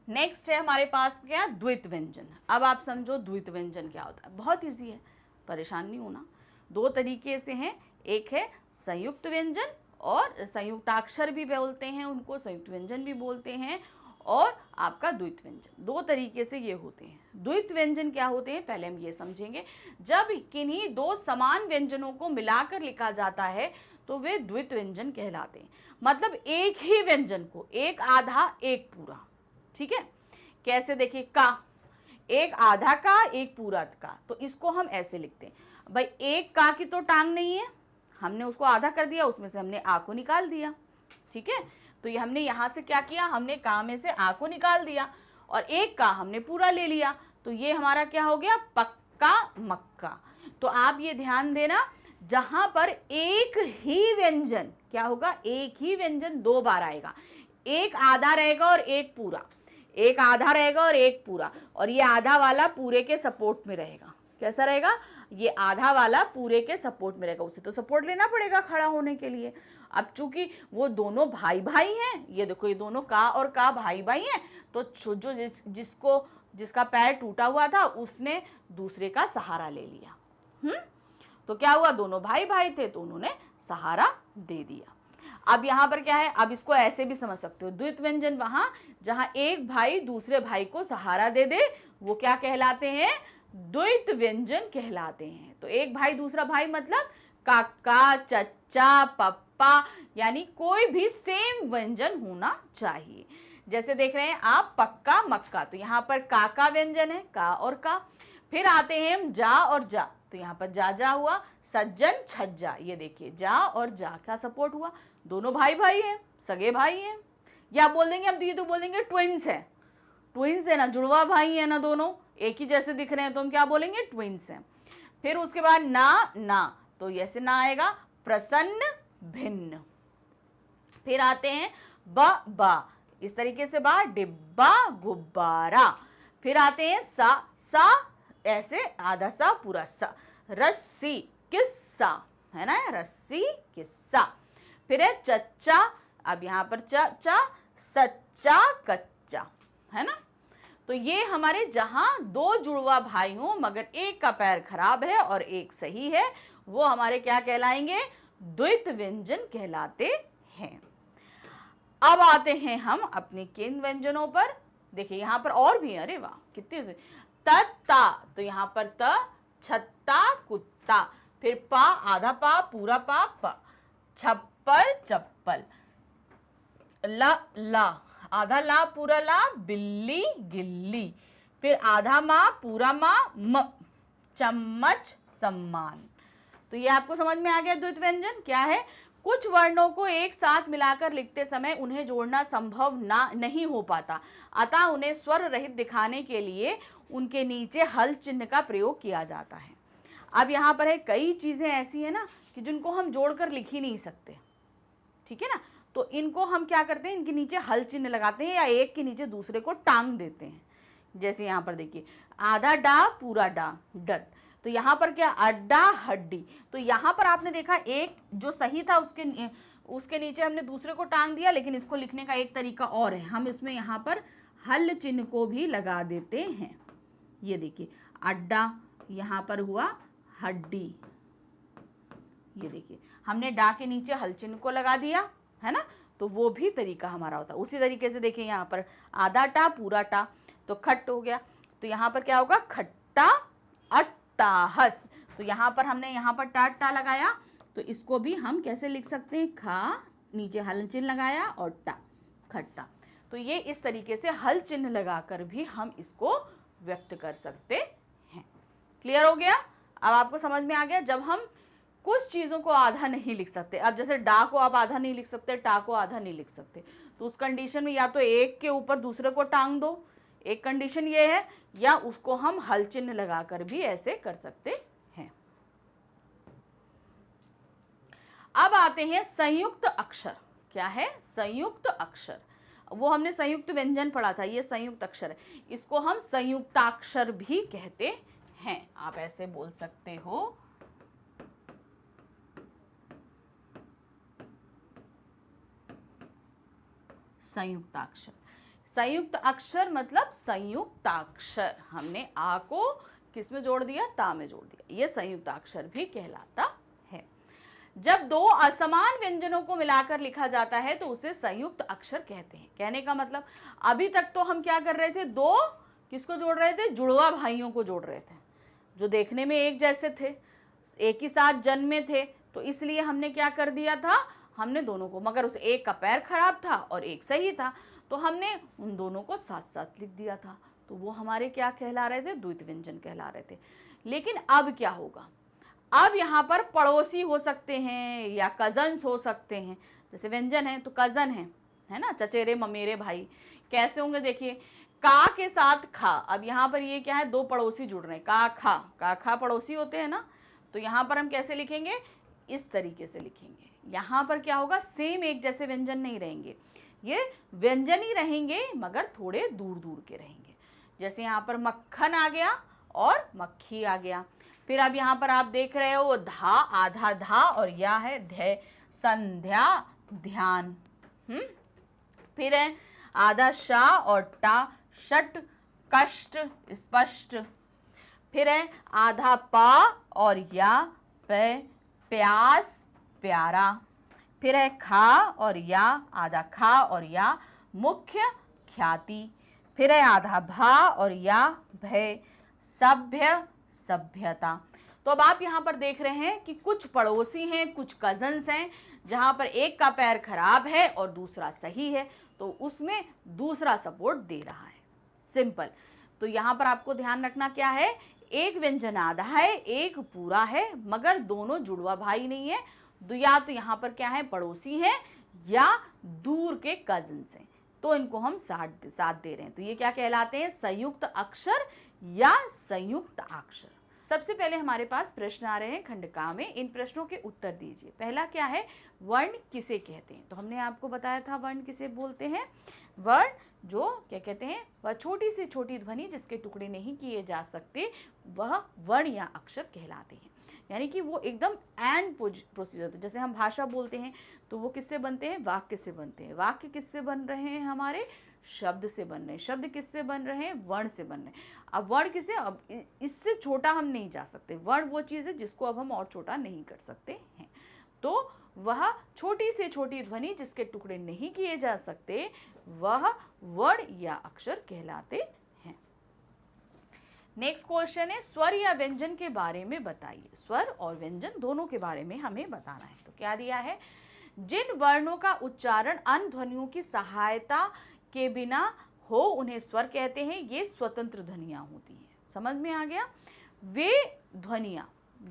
नेक्स्ट है हमारे पास क्या, द्वित व्यंजन। अब आप समझो द्वित व्यंजन क्या होता है, बहुत इजी है, परेशान नहीं होना। दो तरीके से हैं, एक है संयुक्त व्यंजन और संयुक्ताक्षर भी बोलते हैं उनको, संयुक्त व्यंजन भी बोलते हैं, और आपका द्वित व्यंजन। दो तरीके से ये होते हैं। द्वित व्यंजन क्या होते हैं, पहले हम ये समझेंगे। जब किन्हीं दो समान व्यंजनों को मिलाकर लिखा जाता है तो वे द्वित व्यंजन कहलाते हैं। मतलब एक ही व्यंजन को, एक आधा एक पूरा। ठीक है, कैसे देखिए, का, एक आधा का एक पूरा का, तो इसको हम ऐसे लिखते हैं। भाई एक का की तो टांग नहीं है, हमने उसको आधा कर दिया, उसमें से हमने आ को निकाल दिया। ठीक है, तो ये हमने यहाँ से क्या किया, हमने का में से आ को निकाल दिया और एक का हमने पूरा ले लिया, तो ये हमारा क्या हो गया, पक्का मक्का। तो आप ये ध्यान देना, जहां पर एक ही व्यंजन क्या होगा, एक ही व्यंजन दो बार आएगा, एक आधा रहेगा और एक पूरा, एक आधा रहेगा और एक पूरा, और ये आधा वाला पूरे के सपोर्ट में रहेगा। कैसा रहेगा, ये आधा वाला पूरे के सपोर्ट में रहेगा, उसे तो सपोर्ट लेना पड़ेगा खड़ा होने के लिए। अब चूंकि वो दोनों भाई भाई हैं, ये देखो ये दोनों का और का भाई भाई हैं, तो जो जिसका पैर टूटा हुआ था उसने दूसरे का सहारा ले लिया। तो क्या हुआ, दोनों भाई भाई थे तो उन्होंने सहारा दे दिया। अब यहाँ पर क्या है, अब इसको ऐसे भी समझ सकते हो, द्वित व्यंजन वहां जहां एक भाई दूसरे भाई को सहारा दे दे, वो क्या कहलाते हैं, द्वित व्यंजन कहलाते हैं। तो एक भाई दूसरा भाई मतलब काका, चचा, पप्पा, यानी कोई भी सेम व्यंजन होना चाहिए। जैसे देख रहे हैं आप, पक्का मक्का, तो यहाँ पर का व्यंजन है, का और का। फिर आते हैं हम जा और जा, तो यहाँ पर जा जा हुआ, सज्जन छज्जा, ये देखिए जा और जा क्या सपोर्ट हुआ, दोनों भाई भाई हैं, सगे भाई हैं, या बोल देंगे हम, ये तो बोल देंगे ट्विंस है, ट्विंस है ना, जुड़वा भाई है ना, दोनों एक ही जैसे दिख रहे हैं, तो हम क्या बोलेंगे, ट्विंस हैं। फिर उसके बाद ना ना, तो ऐसे ना आएगा, प्रसन्न भिन्न। फिर आते हैं बा, इस तरीके से बा, डिब्बा गुब्बारा। फिर आते हैं सा, ऐसे आधा सा पूरा सा, रस्सी किस्सा, है ना, रस्सी किस्सा। फिर है चच्चा, अब यहाँ पर चा, सच्चा कच्चा, है ना। तो ये हमारे जहां दो जुड़वा भाई हों मगर एक का पैर खराब है और एक सही है, वो हमारे क्या कहलाएंगे, द्वित व्यंजन कहलाते हैं। अब आते हैं हम अपने केंद्र व्यंजनों पर। देखिए यहाँ पर और भी, अरे वाह कितने, ता, तो यहाँ पर त, छत्ता कुत्ता। फिर पा, आधा पा पूरा पा, छप्पर चप्पल। ला, आधा ला पूरा ला, बिल्ली गिल्ली। फिर आधा माँ पूरा माँ, चम्मच सम्मान। तो ये आपको समझ में आ गया द्वित व्यंजन क्या है। कुछ वर्णों को एक साथ मिलाकर लिखते समय उन्हें जोड़ना संभव नहीं हो पाता, अतः उन्हें स्वर रहित दिखाने के लिए उनके नीचे हल चिन्ह का प्रयोग किया जाता है। अब यहाँ पर है, कई चीजें ऐसी है ना कि जिनको हम जोड़कर लिख ही नहीं सकते, ठीक है ना, तो इनको हम क्या करते हैं, इनके नीचे हल चिन्ह लगाते हैं या एक के नीचे दूसरे को टांग देते हैं। जैसे यहाँ पर देखिए, आधा डा पूरा डा, डट। तो यहाँ पर क्या, अड्डा हड्डी। तो यहाँ पर आपने देखा एक जो सही था उसके नीचे हमने दूसरे को टांग दिया, लेकिन इसको लिखने का एक तरीका और है, हम इसमें यहाँ पर हल चिन्ह को भी लगा देते हैं। ये देखिए अड्डा, यहाँ पर हुआ हड्डी, ये देखिए हमने डा के नीचे हल चिन्ह को लगा दिया, है ना, तो वो भी तरीका हमारा होता है। उसी तरीके से देखिए यहाँ पर आधा टा पूरा टा, तो खट हो गया, तो यहाँ पर क्या होगा, खट्टा अट्टाहस। तो यहाँ पर हमने यहाँ पर टा लगाया, तो इसको भी हम कैसे लिख सकते हैं, खा नीचे हल चिन्ह लगाया और टा, खट्टा। तो ये इस तरीके से हल चिन्ह लगाकर भी हम इसको व्यक्त कर सकते हैं। क्लियर हो गया? अब आपको समझ में आ गया, जब हम कुछ चीज़ों को आधा नहीं लिख सकते, अब जैसे डा को आप आधा नहीं लिख सकते, टा को आधा नहीं लिख सकते, तो उस कंडीशन में या तो एक के ऊपर दूसरे को टांग दो, एक कंडीशन ये है, या उसको हम हल चिन्ह लगाकर भी ऐसे कर सकते हैं। अब आते हैं संयुक्त अक्षर। क्या है? संयुक्त अक्षर। वो हमने संयुक्त व्यंजन पढ़ा था, ये संयुक्त अक्षर है, इसको हम संयुक्ताक्षर भी कहते हैं। आप ऐसे बोल सकते हो, संयुक्ताक्षर। संयुक्त अक्षर मतलब संयुक्ताक्षर, हमने आ को किस में जोड़ दिया? ता में जोड़ दिया, ये संयुक्ताक्षर भी कहलाता है। जब दो असमान व्यंजनों को मिलाकर लिखा जाता है तो उसे संयुक्त अक्षर कहते हैं। कहने का मतलब, अभी तक तो हम क्या कर रहे थे? दो किसको जोड़ रहे थे? जुड़वा भाइयों को जोड़ रहे थे, जो देखने में एक जैसे थे, एक ही साथ जन्मे थे, तो इसलिए हमने क्या कर दिया था? हमने दोनों को, मगर उस एक का पैर खराब था और एक सही था, तो हमने उन दोनों को साथ साथ लिख दिया था, तो वो हमारे क्या कहला रहे थे? द्वित व्यंजन कहला रहे थे। लेकिन अब क्या होगा? अब यहाँ पर पड़ोसी हो सकते हैं या कजन्स हो सकते हैं। जैसे व्यंजन है तो कजन है ना, चचेरे ममेरे भाई। कैसे होंगे? देखिए, का के साथ खा, अब यहाँ पर ये क्या है? दो पड़ोसी जुड़ रहे हैं, का खा पड़ोसी होते हैं ना, तो यहाँ पर हम कैसे लिखेंगे? इस तरीके से लिखेंगे। यहाँ पर क्या होगा? सेम एक जैसे व्यंजन नहीं रहेंगे, ये व्यंजन ही रहेंगे मगर थोड़े दूर दूर के रहेंगे। जैसे यहाँ पर मक्खन आ गया और मक्खी आ गया। फिर अब यहाँ पर आप देख रहे हो धा, आधा धा और या है ध्य, संध्या, ध्यान। फिर है आधा शा और टा, षट, कष्ट, स्पष्ट। फिर है आधा पा और या, पे, प्यास, प्यारा। फिर है खा और या, आधा खा और या, मुख्य, ख्याति। फिर है आधा भा और या, भय, सभ्य, सभ्यता। तो अब आप यहाँ पर देख रहे हैं कि कुछ पड़ोसी हैं, कुछ कजन्स हैं, जहाँ पर एक का पैर खराब है और दूसरा सही है, तो उसमें दूसरा सपोर्ट दे रहा है। सिंपल। तो यहाँ पर आपको ध्यान रखना क्या है? एक व्यंजन आधा है, एक पूरा है, मगर दोनों जुड़वा भाई नहीं है। या तो यहाँ पर क्या है? पड़ोसी हैं या दूर के कजिन्स हैं, तो इनको हम साथ दे रहे हैं। तो ये क्या कहलाते हैं? संयुक्त अक्षर या संयुक्त अक्षर। सबसे पहले हमारे पास प्रश्न आ रहे हैं खंड का में, इन प्रश्नों के उत्तर दीजिए। पहला क्या है? वर्ण किसे कहते हैं? तो हमने आपको बताया था वर्ण किसे बोलते हैं। वर्ण जो क्या कहते हैं? वह छोटी से छोटी ध्वनि जिसके टुकड़े नहीं किए जा सकते, वह वर्ण या अक्षर कहलाते हैं। यानी कि वो एकदम एंड प्रोसीजर होता है। जैसे हम भाषा बोलते हैं तो वो किससे बनते हैं? वाक्य से बनते हैं। वाक्य किससे बन रहे हैं? हमारे शब्द से बन रहे हैं। शब्द किससे बन रहे हैं? वर्ण से बन रहे हैं। अब वर्ण किसे? अब इससे छोटा हम नहीं जा सकते। वर्ण वो चीज़ है जिसको अब हम और छोटा नहीं कर सकते हैं। तो वह छोटी से छोटी ध्वनि जिसके टुकड़े नहीं किए जा सकते, वह वर्ण या अक्षर कहलाते हैं। नेक्स्ट क्वेश्चन है, स्वर या व्यंजन के बारे में बताइए। स्वर और व्यंजन दोनों के बारे में हमें बताना है। तो क्या दिया है? जिन वर्णों का उच्चारण अन्य ध्वनियों की सहायता के बिना हो उन्हें स्वर कहते हैं। ये स्वतंत्र ध्वनियां होती हैं। समझ में आ गया? वे ध्वनियां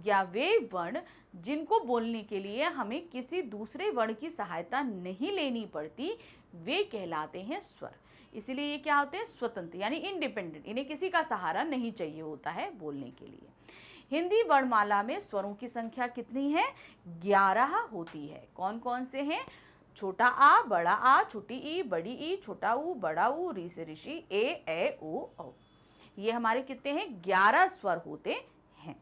या वे वर्ण जिनको बोलने के लिए हमें किसी दूसरे वर्ण की सहायता नहीं लेनी पड़ती, वे कहलाते हैं स्वर। इसीलिए ये क्या होते हैं? स्वतंत्र, यानी इंडिपेंडेंट। इन्हें किसी का सहारा नहीं चाहिए होता है बोलने के लिए। हिंदी वर्णमाला में स्वरों की संख्या कितनी है? 11 होती है। कौन कौन से हैं? छोटा आ, बड़ा आ, छोटी ई, बड़ी ई, छोटा ऊ, बड़ा ऊ, री से ऋषि, ए ओ औ। ये हमारे कितने हैं? 11 स्वर होते हैं।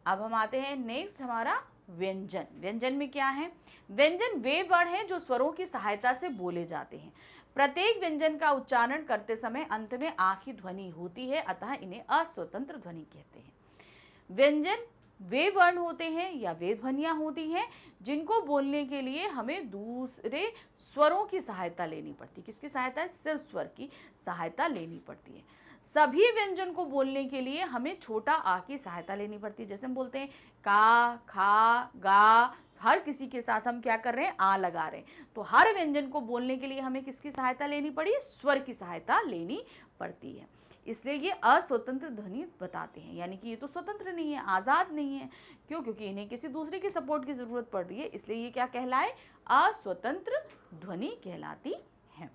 अब हम आते हैं नेक्स्ट हमारा व्यंजन। व्यंजन में क्या है? व्यंजन वे वर्ण हैं जो स्वरों की सहायता से बोले जाते हैं। प्रत्येक व्यंजन का उच्चारण करते समय अंत में आ की ध्वनि होती है, अतः इन्हें अस्वतंत्र ध्वनि कहते हैं। व्यंजन वे वर्ण होते हैं या वे ध्वनियां होती हैं जिनको बोलने के लिए हमें दूसरे स्वरों की सहायता लेनी पड़ती है। किसकी सहायता? सिर्फ स्वर की सहायता लेनी पड़ती है। सभी व्यंजन को बोलने के लिए हमें छोटा आ की सहायता लेनी पड़ती है। जैसे हम बोलते हैं का, खा, गा, हर किसी के साथ हम क्या कर रहे हैं, आ लगा रहे हैं। तो हर व्यंजन को बोलने के लिए हमें किसकी सहायता लेनी पड़ी, स्वर की सहायता लेनी पड़ती है। इसलिए ये अस्वतंत्र ध्वनि बताते हैं, यानी कि ये तो स्वतंत्र नहीं है, आज़ाद नहीं है। क्यों? क्योंकि इन्हें किसी दूसरे की सपोर्ट की ज़रूरत पड़ रही है, इसलिए ये क्या कहलाए, अस्वतंत्र ध्वनि कहलाती है।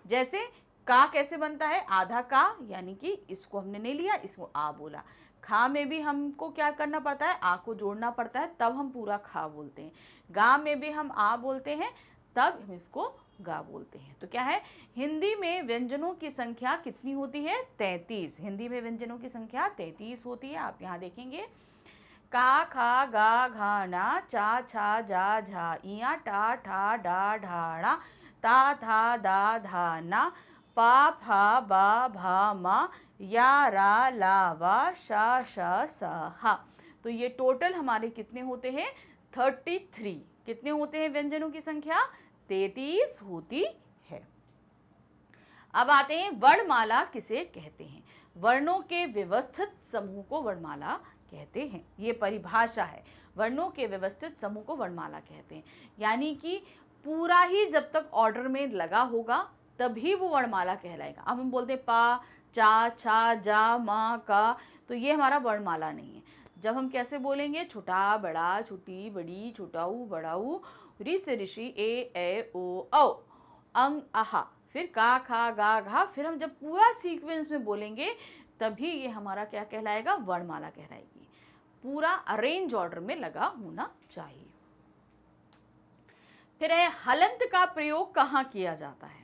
जैसे का कैसे बनता है, आधा का, यानी कि इसको हमने नहीं लिया, इसको आ बोला। खा में भी हमको क्या करना पड़ता है, आ को जोड़ना पड़ता है, तब हम पूरा खा बोलते हैं। गा में भी हम आ बोलते हैं, तब हम इसको गा बोलते हैं। तो क्या है, हिंदी में व्यंजनों की संख्या कितनी होती है, 33। हिंदी में व्यंजनों की संख्या 33 होती है। आप यहाँ देखेंगे का, खा, गा, घा, ना, चा, छा, जा, झा, इया, टा, ठा, डा, ढाड़ा, ता, था, दा, धा, ना, पा, फा, बा, भा, मा, या, रा, ला, वा, शा, श, स, हा। तो ये टोटल हमारे कितने होते हैं, 33। कितने होते हैं व्यंजनों की संख्या, 33 होती है। अब आते हैं वर्णमाला किसे कहते हैं। वर्णों के व्यवस्थित समूह को वर्णमाला कहते हैं। ये परिभाषा है, वर्णों के व्यवस्थित समूह को वर्णमाला कहते हैं। यानी कि पूरा ही जब तक ऑर्डर में लगा होगा तभी वो वर्णमाला कहलाएगा। अब हम बोलते हैं पा, चा, छा, जा, मा, का, तो ये हमारा वर्णमाला नहीं है। जब हम कैसे बोलेंगे, छोटा, बड़ा, छोटी, बड़ी, छोटाऊ, बड़ाऊ, ऋ से ऋषि, ए ओ औ, अंग, आहा, फिर का, खा, गा, घा, फिर हम जब पूरा सीक्वेंस में बोलेंगे तभी ये हमारा क्या कहलाएगा, वर्णमाला कहलाएगी। पूरा अरेंज ऑर्डर में लगा होना चाहिए। फिर है हलंत का प्रयोग कहाँ किया जाता है।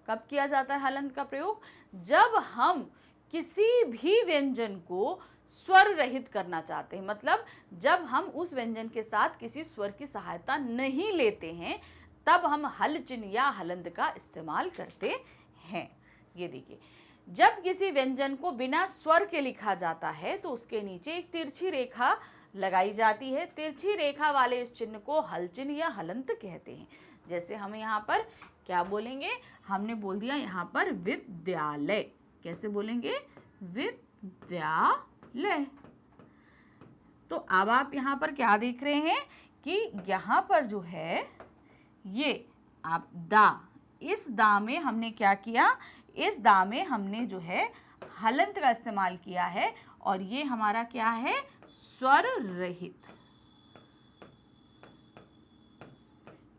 कब किया जाता है हलंत का प्रयोग, जब हम किसी भी व्यंजन को स्वर रहित करना चाहते हैं, मतलब जब हम उस व्यंजन के साथ किसी स्वर की सहायता नहीं लेते हैं, तब हम हल चिन्ह या हलंत का इस्तेमाल करते हैं। ये देखिए, जब किसी व्यंजन को बिना स्वर के लिखा जाता है तो उसके नीचे एक तिरछी रेखा लगाई जाती है। तिरछी रेखा वाले इस चिन्ह को हल चिन्ह या हलंत कहते हैं। जैसे हम यहाँ पर क्या बोलेंगे, हमने बोल दिया यहाँ पर विद्यालय, कैसे बोलेंगे, विद्यालय। तो अब आप यहाँ पर क्या देख रहे हैं कि यहाँ पर जो है ये आप दा, इस दा में हमने क्या किया, इस दा में हमने जो है हलंत का इस्तेमाल किया है, और ये हमारा क्या है, स्वर रहित।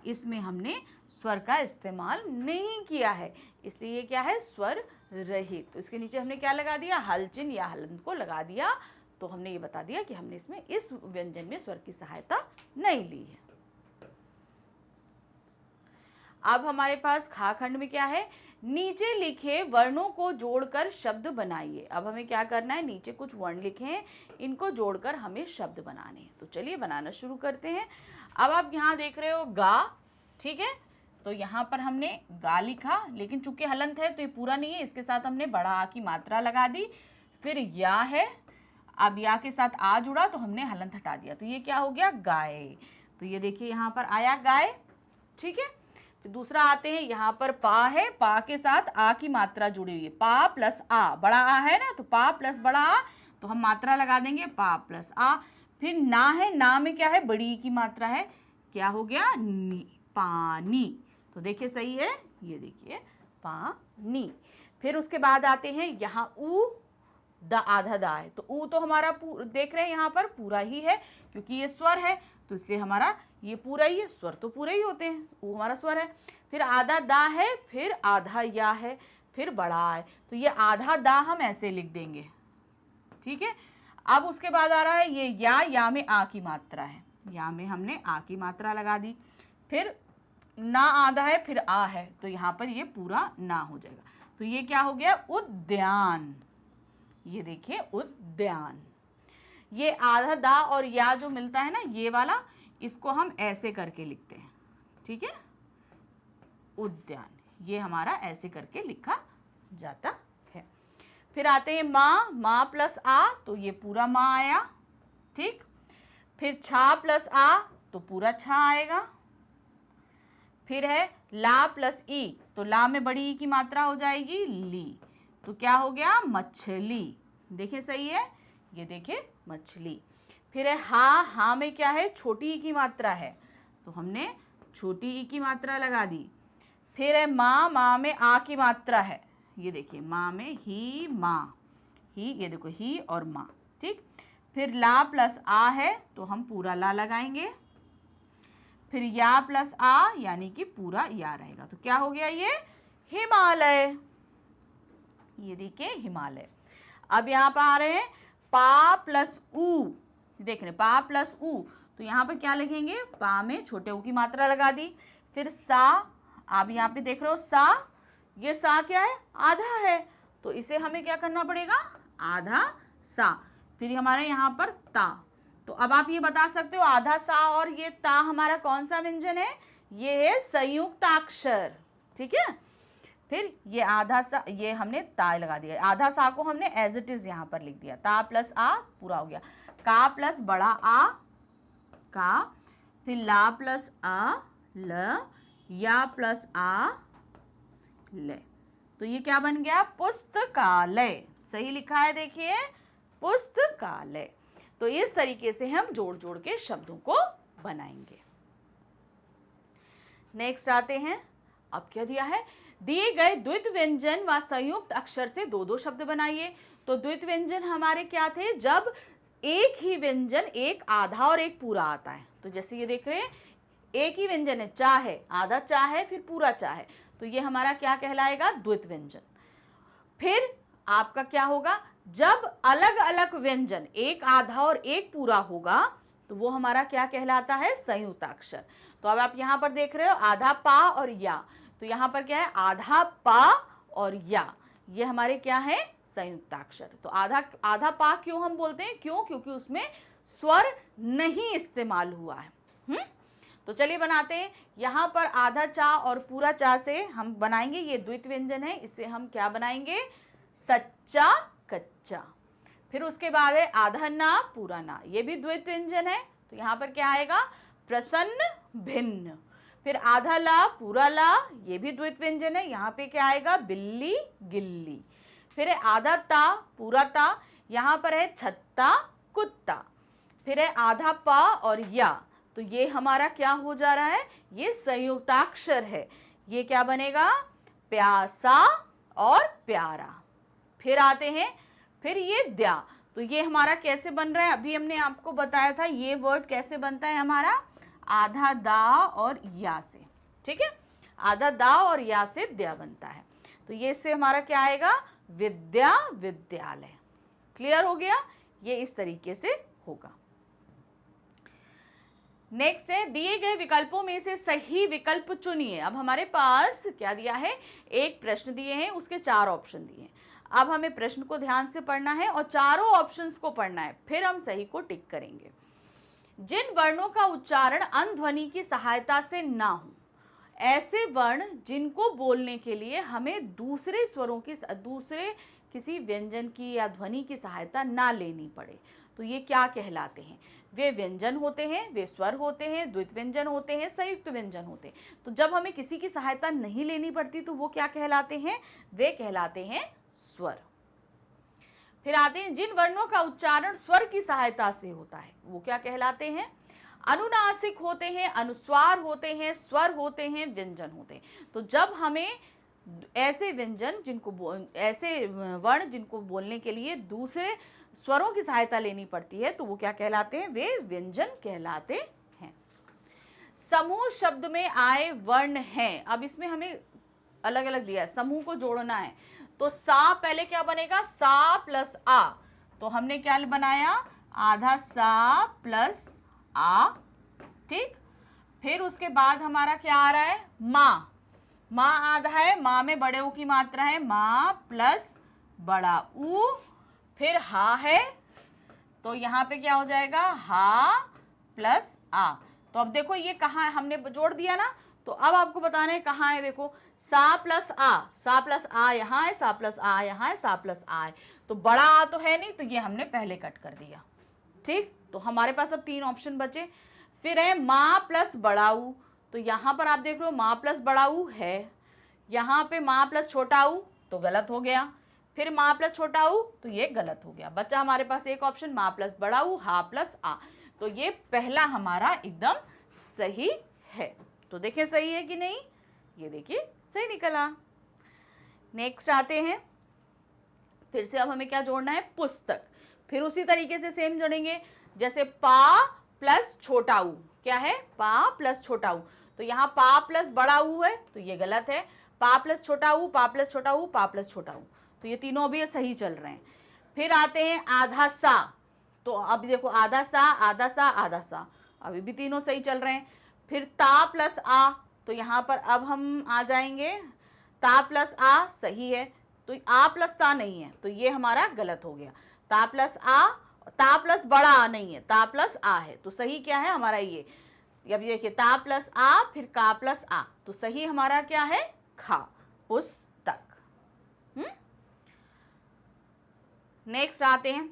इसमें हमने स्वर का इस्तेमाल नहीं किया है, इसलिए ये क्या है, स्वर रहित। तो इसके नीचे हमने क्या लगा दिया, हल चिन्ह या हलंत को लगा दिया। तो हमने ये बता दिया कि हमने इसमें इस व्यंजन में स्वर की सहायता नहीं ली है। अब हमारे पास खा खंड में क्या है, नीचे लिखे वर्णों को जोड़कर शब्द बनाइए। अब हमें क्या करना है, नीचे कुछ वर्ण लिखे हैं, इनको जोड़कर हमें शब्द बनाने हैं। तो चलिए बनाना शुरू करते हैं। अब आप यहाँ देख रहे हो गा, ठीक है, तो यहाँ पर हमने गा लिखा, लेकिन चूंकि हलंत है तो ये पूरा नहीं है, इसके साथ हमने बड़ा आ की मात्रा लगा दी। फिर या है, अब या के साथ आ जुड़ा तो हमने हलंत हटा दिया, तो ये क्या हो गया, गाय। तो ये देखिए यहाँ पर आया गाय, ठीक है। फिर दूसरा आते हैं, यहाँ पर पा है, पा के साथ आ की मात्रा जुड़ी हुई है, पा प्लस आ, बड़ा आ है ना, तो पा प्लस बड़ा आ, तो हम मात्रा लगा देंगे पा प्लस आ। फिर ना है, ना में क्या है, बड़ी की मात्रा है, क्या हो गया, नी, पानी। तो देखिए सही है, ये देखिए पानी। फिर उसके बाद आते हैं यहाँ ऊ, द आधा दा है, तो ऊ तो हमारा देख रहे हैं यहाँ पर पूरा ही है, क्योंकि ये स्वर है तो इसलिए हमारा ये पूरा ही है, स्वर तो पूरे ही होते हैं, ऊ हमारा स्वर है। फिर आधा दा है, फिर आधा या है, फिर बड़ा है, तो ये आधा दा हम ऐसे लिख देंगे, ठीक है। अब उसके बाद आ रहा है ये या में आ की मात्रा है, या में हमने आ की मात्रा लगा दी। फिर ना आधा है, फिर आ है, तो यहाँ पर ये पूरा ना हो जाएगा, तो ये क्या हो गया, उद्यान। ये देखिए उद्यान। ये आधा दा और या जो मिलता है ना, ये वाला, इसको हम ऐसे करके लिखते हैं, ठीक है, उद्यान, ये हमारा ऐसे करके लिखा जाता है। फिर आते हैं माँ, माँ प्लस आ, तो ये पूरा माँ आया, ठीक। फिर छा प्लस आ, तो पूरा छा आएगा। फिर है ला प्लस ई, तो ला में बड़ी ई की मात्रा हो जाएगी ली। तो क्या हो गया, मछली। देखिए सही है, ये देखिए मछली। फिर है हा, हा में क्या है, छोटी ई की मात्रा है, तो हमने छोटी ई की मात्रा लगा दी। फिर है माँ, माँ में आ की मात्रा है, ये देखिए माँ में ही, माँ ही, ये देखो ही और माँ, ठीक। फिर ला प्लस आ है तो हम पूरा ला लगाएंगे। फिर या प्लस आ यानी कि पूरा या रहेगा, तो क्या हो गया, ये हिमालय। ये देखिए हिमालय। अब यहाँ पर आ रहे हैं पा प्लस ऊ, देख रहे पा प्लस ऊ, तो यहाँ पर क्या लिखेंगे, पा में छोटे ऊ की मात्रा लगा दी। फिर सा, आप यहाँ पे देख रहे हो सा, ये सा क्या है, आधा है, तो इसे हमें क्या करना पड़ेगा, आधा सा। फिर हमारे यहाँ पर ता, तो अब आप ये बता सकते हो आधा सा और ये ता हमारा कौन सा व्यंजन है, ये है संयुक्ताक्षर, ठीक है। फिर ये आधा सा, ये हमने ता लगा दिया, आधा सा को हमने एज इट इज यहाँ पर लिख दिया, ता प्लस आ पूरा हो गया। का प्लस बड़ा आ, का। फिर ला प्लस आ, ल। या प्लस आ, ले। तो ये क्या बन गया, पुस्तकालय। सही लिखा है, देखिए पुस्तकालय। तो इस तरीके से हम जोड़ जोड़ के शब्दों को बनाएंगे। नेक्स्ट आते हैं, अब क्या दिया है, दिए गए द्वित व्यंजन व संयुक्त अक्षर से दो दो शब्द बनाइए। तो द्वित व्यंजन हमारे क्या थे, जब एक ही व्यंजन एक आधा और एक पूरा आता है। तो जैसे ये देख रहे हैं, एक ही व्यंजन है, चा है, आधा चा है, फिर पूरा चा है, तो ये हमारा क्या कहलाएगा, द्वित व्यंजन। फिर आपका क्या होगा, जब अलग अलग व्यंजन एक आधा और एक पूरा होगा तो वो हमारा क्या कहलाता है, संयुक्ताक्षर। तो अब आप यहाँ पर देख रहे हो आधा पा और या, तो यहाँ पर क्या है, आधा पा और या, ये हमारे क्या है, संयुक्ताक्षर। तो आधा आधा पा क्यों हम बोलते हैं, क्यों, क्योंकि उसमें स्वर नहीं इस्तेमाल हुआ है। तो चलिए बनाते हैं। यहाँ पर आधा चा और पूरा चा से हम बनाएंगे, ये द्वित व्यंजन है, इससे हम क्या बनाएंगे, सच्चा कच्चा। फिर उसके बाद है आधा ना पूरा ना, ये भी द्वित व्यंजन है, तो यहाँ पर क्या आएगा, प्रसन्न भिन्न। फिर आधा ला पूरा ला, ये भी द्वित व्यंजन है, यहाँ पे क्या आएगा, बिल्ली गिल्ली। फिर है आधा ता पूरा ता, यहाँ पर है छत्ता कुत्ता। फिर है आधा पा और या, तो ये हमारा क्या हो जा रहा है, ये संयुक्ताक्षर है, ये क्या बनेगा, प्यासा और प्यारा। फिर आते हैं, फिर ये द्या, तो ये हमारा कैसे बन रहा है, अभी हमने आपको बताया था ये वर्ड कैसे बनता है हमारा, आधा दा और या से, ठीक है, आधा दा और या से द्या बनता है। तो ये इससे हमारा क्या आएगा, विद्या विद्यालय। क्लियर हो गया, ये इस तरीके से होगा। नेक्स्ट है, दिए गए विकल्पों में से सही विकल्प चुनिए। अब हमारे पास क्या दिया है, एक प्रश्न दिए हैं, उसके 4 ऑप्शन दिए हैं। अब हमें प्रश्न को ध्यान से पढ़ना है और चारों ऑप्शंस को पढ़ना है, फिर हम सही को टिक करेंगे। जिन वर्णों का उच्चारण अनध्वनि की सहायता से ना हो, ऐसे वर्ण जिनको बोलने के लिए हमें दूसरे स्वरों की, दूसरे किसी व्यंजन की या ध्वनि की सहायता ना लेनी पड़े, तो ये क्या कहलाते हैं, वे व्यंजन होते हैं, वे स्वर होते हैं, द्वित व्यंजन होते हैं, संयुक्त व्यंजन होते हैं। तो जब हमें किसी की सहायता नहीं लेनी पड़ती तो वो क्या कहलाते हैं, वे कहलाते हैं स्वर। फिर आते हैं, जिन वर्णों का उच्चारण स्वर की सहायता से होता है वो क्या कहलाते हैं, अनुनासिक होते हैं, अनुस्वार होते हैं, स्वर होते हैं, व्यंजन होते हैं। तो जब हमें ऐसे व्यंजन ऐसे वर्ण जिनको बोलने के लिए दूसरे स्वरों की सहायता लेनी पड़ती है तो वो क्या कहलाते हैं, वे व्यंजन कहलाते हैं। समूह शब्द में आए वर्ण हैं, अब इसमें हमें अलग अलग दिया है, समूह को जोड़ना है, तो सा पहले क्या बनेगा, सा प्लस आ, तो हमने क्या बनाया, आधा सा प्लस आ, ठीक। फिर उसके बाद हमारा क्या आ रहा है, माँ, माँ आधा है, माँ में बड़े ऊ की मात्रा है, माँ प्लस बड़ा ऊ। फिर हा है, तो यहाँ पे क्या हो जाएगा, हा प्लस आ। तो अब देखो ये कहाँ है, हमने जोड़ दिया ना, तो अब आपको बताना है कहाँ है, देखो सा प्लस आ, सा प्लस आ यहाँ है, सा प्लस आ यहाँ है, सा प्लस आ है, तो बड़ा आ तो है नहीं, तो ये हमने पहले कट कर दिया, ठीक। तो हमारे पास अब 3 ऑप्शन बचे। फिर है माँ प्लस बड़ा ऊ, तो यहाँ पर आप देख रहे हो माँ प्लस बड़ा ऊ है, यहाँ पे माँ प्लस छोटा ऊ तो गलत हो गया। फिर माँ प्लस छोटा ऊ, तो ये गलत हो गया। बचा हमारे पास एक ऑप्शन माँ प्लस बड़ा ऊ, हा प्लस आ। तो ये पहला हमारा एकदम सही है। तो देखें सही है कि नहीं, ये देखिए सही निकला। नेक्स्ट आते हैं, फिर से अब हमें क्या जोड़ना है, पुस्तक। फिर उसी तरीके से सेम जोड़ेंगे, जैसे पा प्लस छोटा ऊ, क्या है, पा प्लस छोटा ऊ। तो यहाँ पा प्लस बड़ा ऊ है, तो ये गलत है। पा प्लस छोटा ऊ, पा प्लस छोटा ऊ, पा प्लस छोटा ऊ, तो ये तीनों भी सही चल रहे हैं। फिर आते हैं आधा सा, तो अब देखो आधा सा आधा सा आधा सा, अभी भी तीनों सही चल रहे हैं। फिर ता प्लस आ, तो यहाँ पर अब हम आ जाएंगे, ता प्लस आ सही है, तो आ प्लस ता नहीं है, तो ये हमारा गलत हो गया। ता प्लस आ, ता प्लस बड़ा आ नहीं है, ता प्लस आ है, तो सही क्या है हमारा ये। अब ये देखिए ता प्लस आ, फिर का प्लस आ, तो सही हमारा क्या है, खा, पुस्तक। नेक्स्ट आते हैं,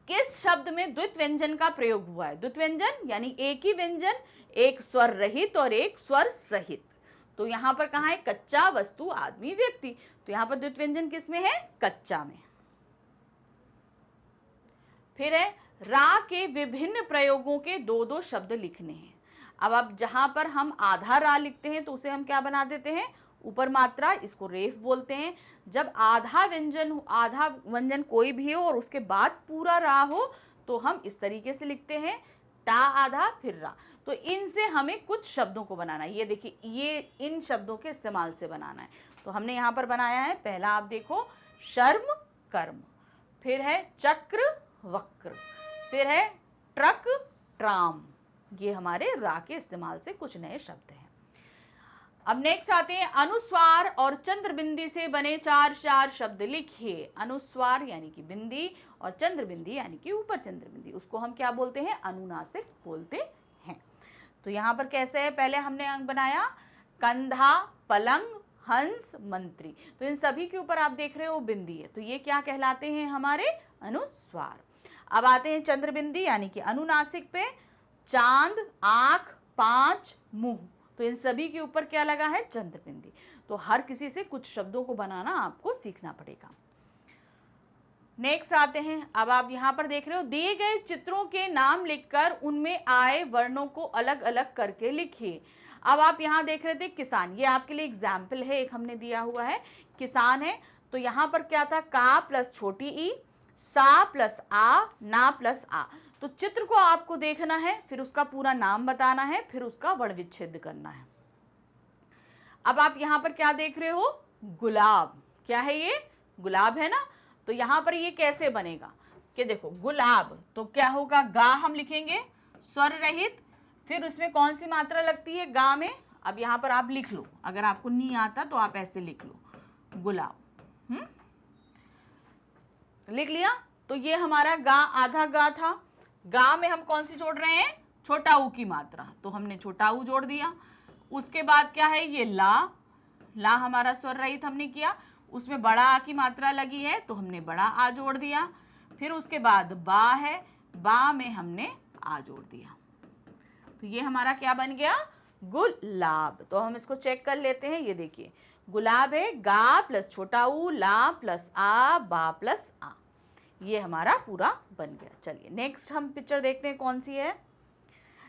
किस शब्द में द्वित व्यंजन का प्रयोग हुआ है। द्वित व्यंजन यानी एक ही व्यंजन, एक स्वर रहित और एक स्वर सहित। तो यहाँ पर कहाँ है, कच्चा, वस्तु, आदमी, व्यक्ति। तो यहाँ पर द्वित व्यंजन किस में है, कच्चा में। फिर है रा के विभिन्न प्रयोगों के दो दो शब्द लिखने हैं। अब जहां पर हम आधा रा लिखते हैं तो उसे हम क्या बना देते हैं, ऊपर मात्रा, इसको रेफ बोलते हैं। जब आधा व्यंजन कोई भी हो और उसके बाद पूरा रा हो तो हम इस तरीके से लिखते हैं, टा आधा फिर रा। तो इनसे हमें कुछ शब्दों को बनाना है। ये देखिए, ये इन शब्दों के इस्तेमाल से बनाना है। तो हमने यहाँ पर बनाया है, पहला आप देखो, शर्म कर्म, फिर है चक्र वक्र, फिर है ट्रक ट्राम। ये हमारे रा के इस्तेमाल से कुछ नए शब्द हैं। अब नेक्स्ट आते हैं, अनुस्वार और चंद्र बिंदी से बने चार चार शब्द लिखिए। अनुस्वार यानी कि बिंदी और चंद्र बिंदी यानी कि ऊपर चंद्र बिंदी, उसको हम क्या बोलते हैं, अनुनासिक बोलते हैं। तो यहाँ पर कैसे है, पहले हमने अंक बनाया, कंधा, पलंग, हंस, मंत्री। तो इन सभी के ऊपर आप देख रहे हो बिंदी है, तो ये क्या कहलाते हैं, हमारे अनुस्वार। अब आते हैं चंद्र बिंदी यानी कि अनुनासिक पे, चांद, आंख, पांच, मुंह। तो इन सभी के ऊपर क्या लगा है, चंद्र बिंदी। तो हर किसी से कुछ शब्दों को बनाना आपको सीखना पड़ेगा। नेक्स्ट आते हैं, अब आप यहाँ पर देख रहे हो, दिए गए चित्रों के नाम लिखकर उनमें आए वर्णों को अलग अलग करके लिखिए। अब आप यहाँ देख रहे थे किसान, ये आपके लिए एग्जाम्पल है, एक हमने दिया हुआ है, किसान है। तो यहाँ पर क्या था, का प्लस छोटी ई, सा प्लस आ, ना प्लस आ। तो चित्र को आपको देखना है, फिर उसका पूरा नाम बताना है, फिर उसका वर्ण विच्छेद करना है। अब आप यहाँ पर क्या देख रहे हो, गुलाब, क्या है ये, गुलाब है ना। तो यहाँ पर ये कैसे बनेगा, कि देखो गुलाब, तो क्या होगा, गा हम लिखेंगे स्वर रहित, फिर उसमें कौन सी मात्रा लगती है, गा में। अब यहाँ पर आप लिख लो, अगर आपको नहीं आता तो आप ऐसे लिख लो, गुलाब। लिख लिया। तो ये हमारा गा, आधा गा था। गा में हम कौन सी जोड़ रहे हैं, छोटा ऊ की मात्रा, तो हमने छोटा ऊ जोड़ दिया। उसके बाद क्या है, ये ला, ला हमारा स्वर रहित हमने किया, उसमें बड़ा आ की मात्रा लगी है तो हमने बड़ा आ जोड़ दिया। फिर उसके बाद बा है, बा में हमने आ जोड़ दिया। तो ये हमारा क्या बन गया, गुलाब। तो हम इसको चेक कर लेते हैं, ये देखिए गुलाब है, गा प्लस छोटा ऊ, ला प्लस आ, बा प्लस आ, ये हमारा पूरा बन गया। चलिए नेक्स्ट हम पिक्चर देखते हैं कौन सी है।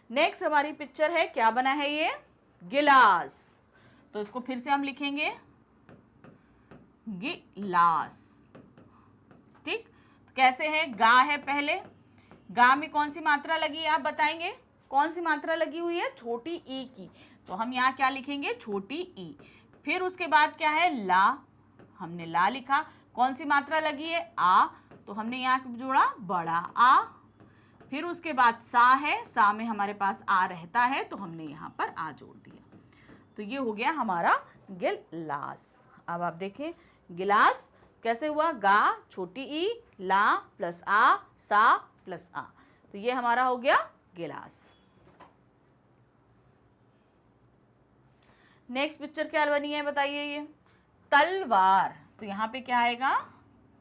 नेक्स्ट हमारी पिक्चर है, क्या बना है ये, गिलास। तो इसको फिर से हम लिखेंगे गिलास, ठीक। तो कैसे है, गा है पहले, गा में कौन सी मात्रा लगी है आप बताएंगे, कौन सी मात्रा लगी हुई है, छोटी ई की। तो हम यहाँ क्या लिखेंगे, छोटी ई। फिर उसके बाद क्या है, ला, हमने ला लिखा, कौन सी मात्रा लगी है, आ, तो हमने यहाँ जोड़ा बड़ा आ। फिर उसके बाद सा है, सा में हमारे पास आ रहता है तो हमने यहाँ पर आ जोड़ दिया। तो ये हो गया हमारा गिलास। अब आप देखें गिलास कैसे हुआ, गा, छोटी ई, ला प्लस आ, सा प्लस आ, तो ये हमारा हो गया गिलास। नेक्स्ट पिक्चर क्या बनी है बताइए, ये तलवार। तो यहाँ पे क्या आएगा,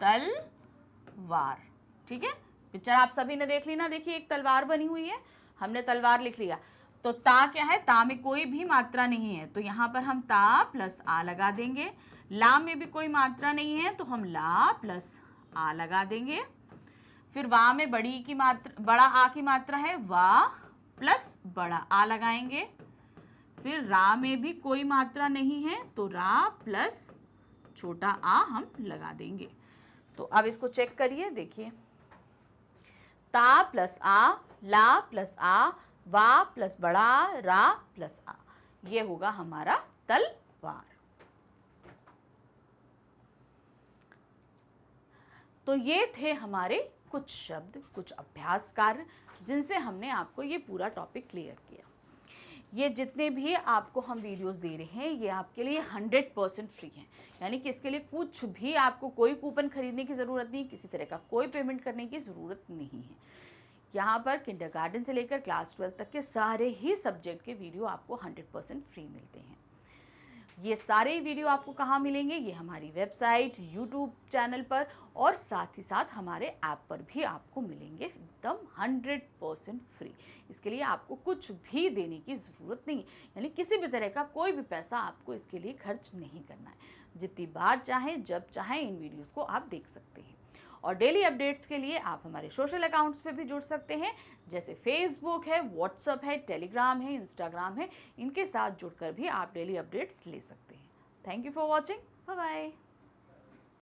तलवार, ठीक है। पिक्चर आप सभी ने देख ली ना, देखिए एक तलवार बनी हुई है, हमने तलवार लिख लिया। तो ता क्या है, ता में कोई भी मात्रा नहीं है तो यहाँ पर हम ता प्लस आ लगा देंगे। ला में भी कोई मात्रा नहीं है तो हम ला प्लस आ लगा देंगे। फिर वा में बड़ा आ की मात्रा है, वा प्लस बड़ा आ लगाएंगे। फिर रा में भी कोई मात्रा नहीं है तो रा प्लस छोटा आ हम लगा देंगे। तो अब इसको चेक करिए, देखिए ता प्लस आ, ला प्लस आ, वा प्लस बड़ा, रा प्लस आ, ये होगा हमारा तलवार। तो ये थे हमारे कुछ शब्द, कुछ अभ्यास कार्य जिनसे हमने आपको ये पूरा टॉपिक क्लियर किया। ये जितने भी आपको हम वीडियोस दे रहे हैं ये आपके लिए 100% फ्री हैं, यानी कि इसके लिए कुछ भी आपको कोई कूपन खरीदने की ज़रूरत नहीं, किसी तरह का कोई पेमेंट करने की ज़रूरत नहीं है। यहाँ पर किंडरगार्टन से लेकर क्लास 12 तक के सारे ही सब्जेक्ट के वीडियो आपको 100% फ्री मिलते हैं। ये सारे वीडियो आपको कहाँ मिलेंगे, ये हमारी वेबसाइट, यूट्यूब चैनल पर और साथ ही साथ हमारे ऐप पर भी आपको मिलेंगे एकदम 100% फ्री। इसके लिए आपको कुछ भी देने की ज़रूरत नहीं, यानी किसी भी तरह का कोई भी पैसा आपको इसके लिए खर्च नहीं करना है। जितनी बार चाहें, जब चाहें इन वीडियोज़ को आप देख सकते हैं। और डेली अपडेट्स के लिए आप हमारे सोशल अकाउंट्स पे भी जुड़ सकते हैं, जैसे फेसबुक है, व्हाट्सएप है, टेलीग्राम है, इंस्टाग्राम है। इनके साथ जुड़कर भी आप डेली अपडेट्स ले सकते हैं। Thank you for watching, bye bye.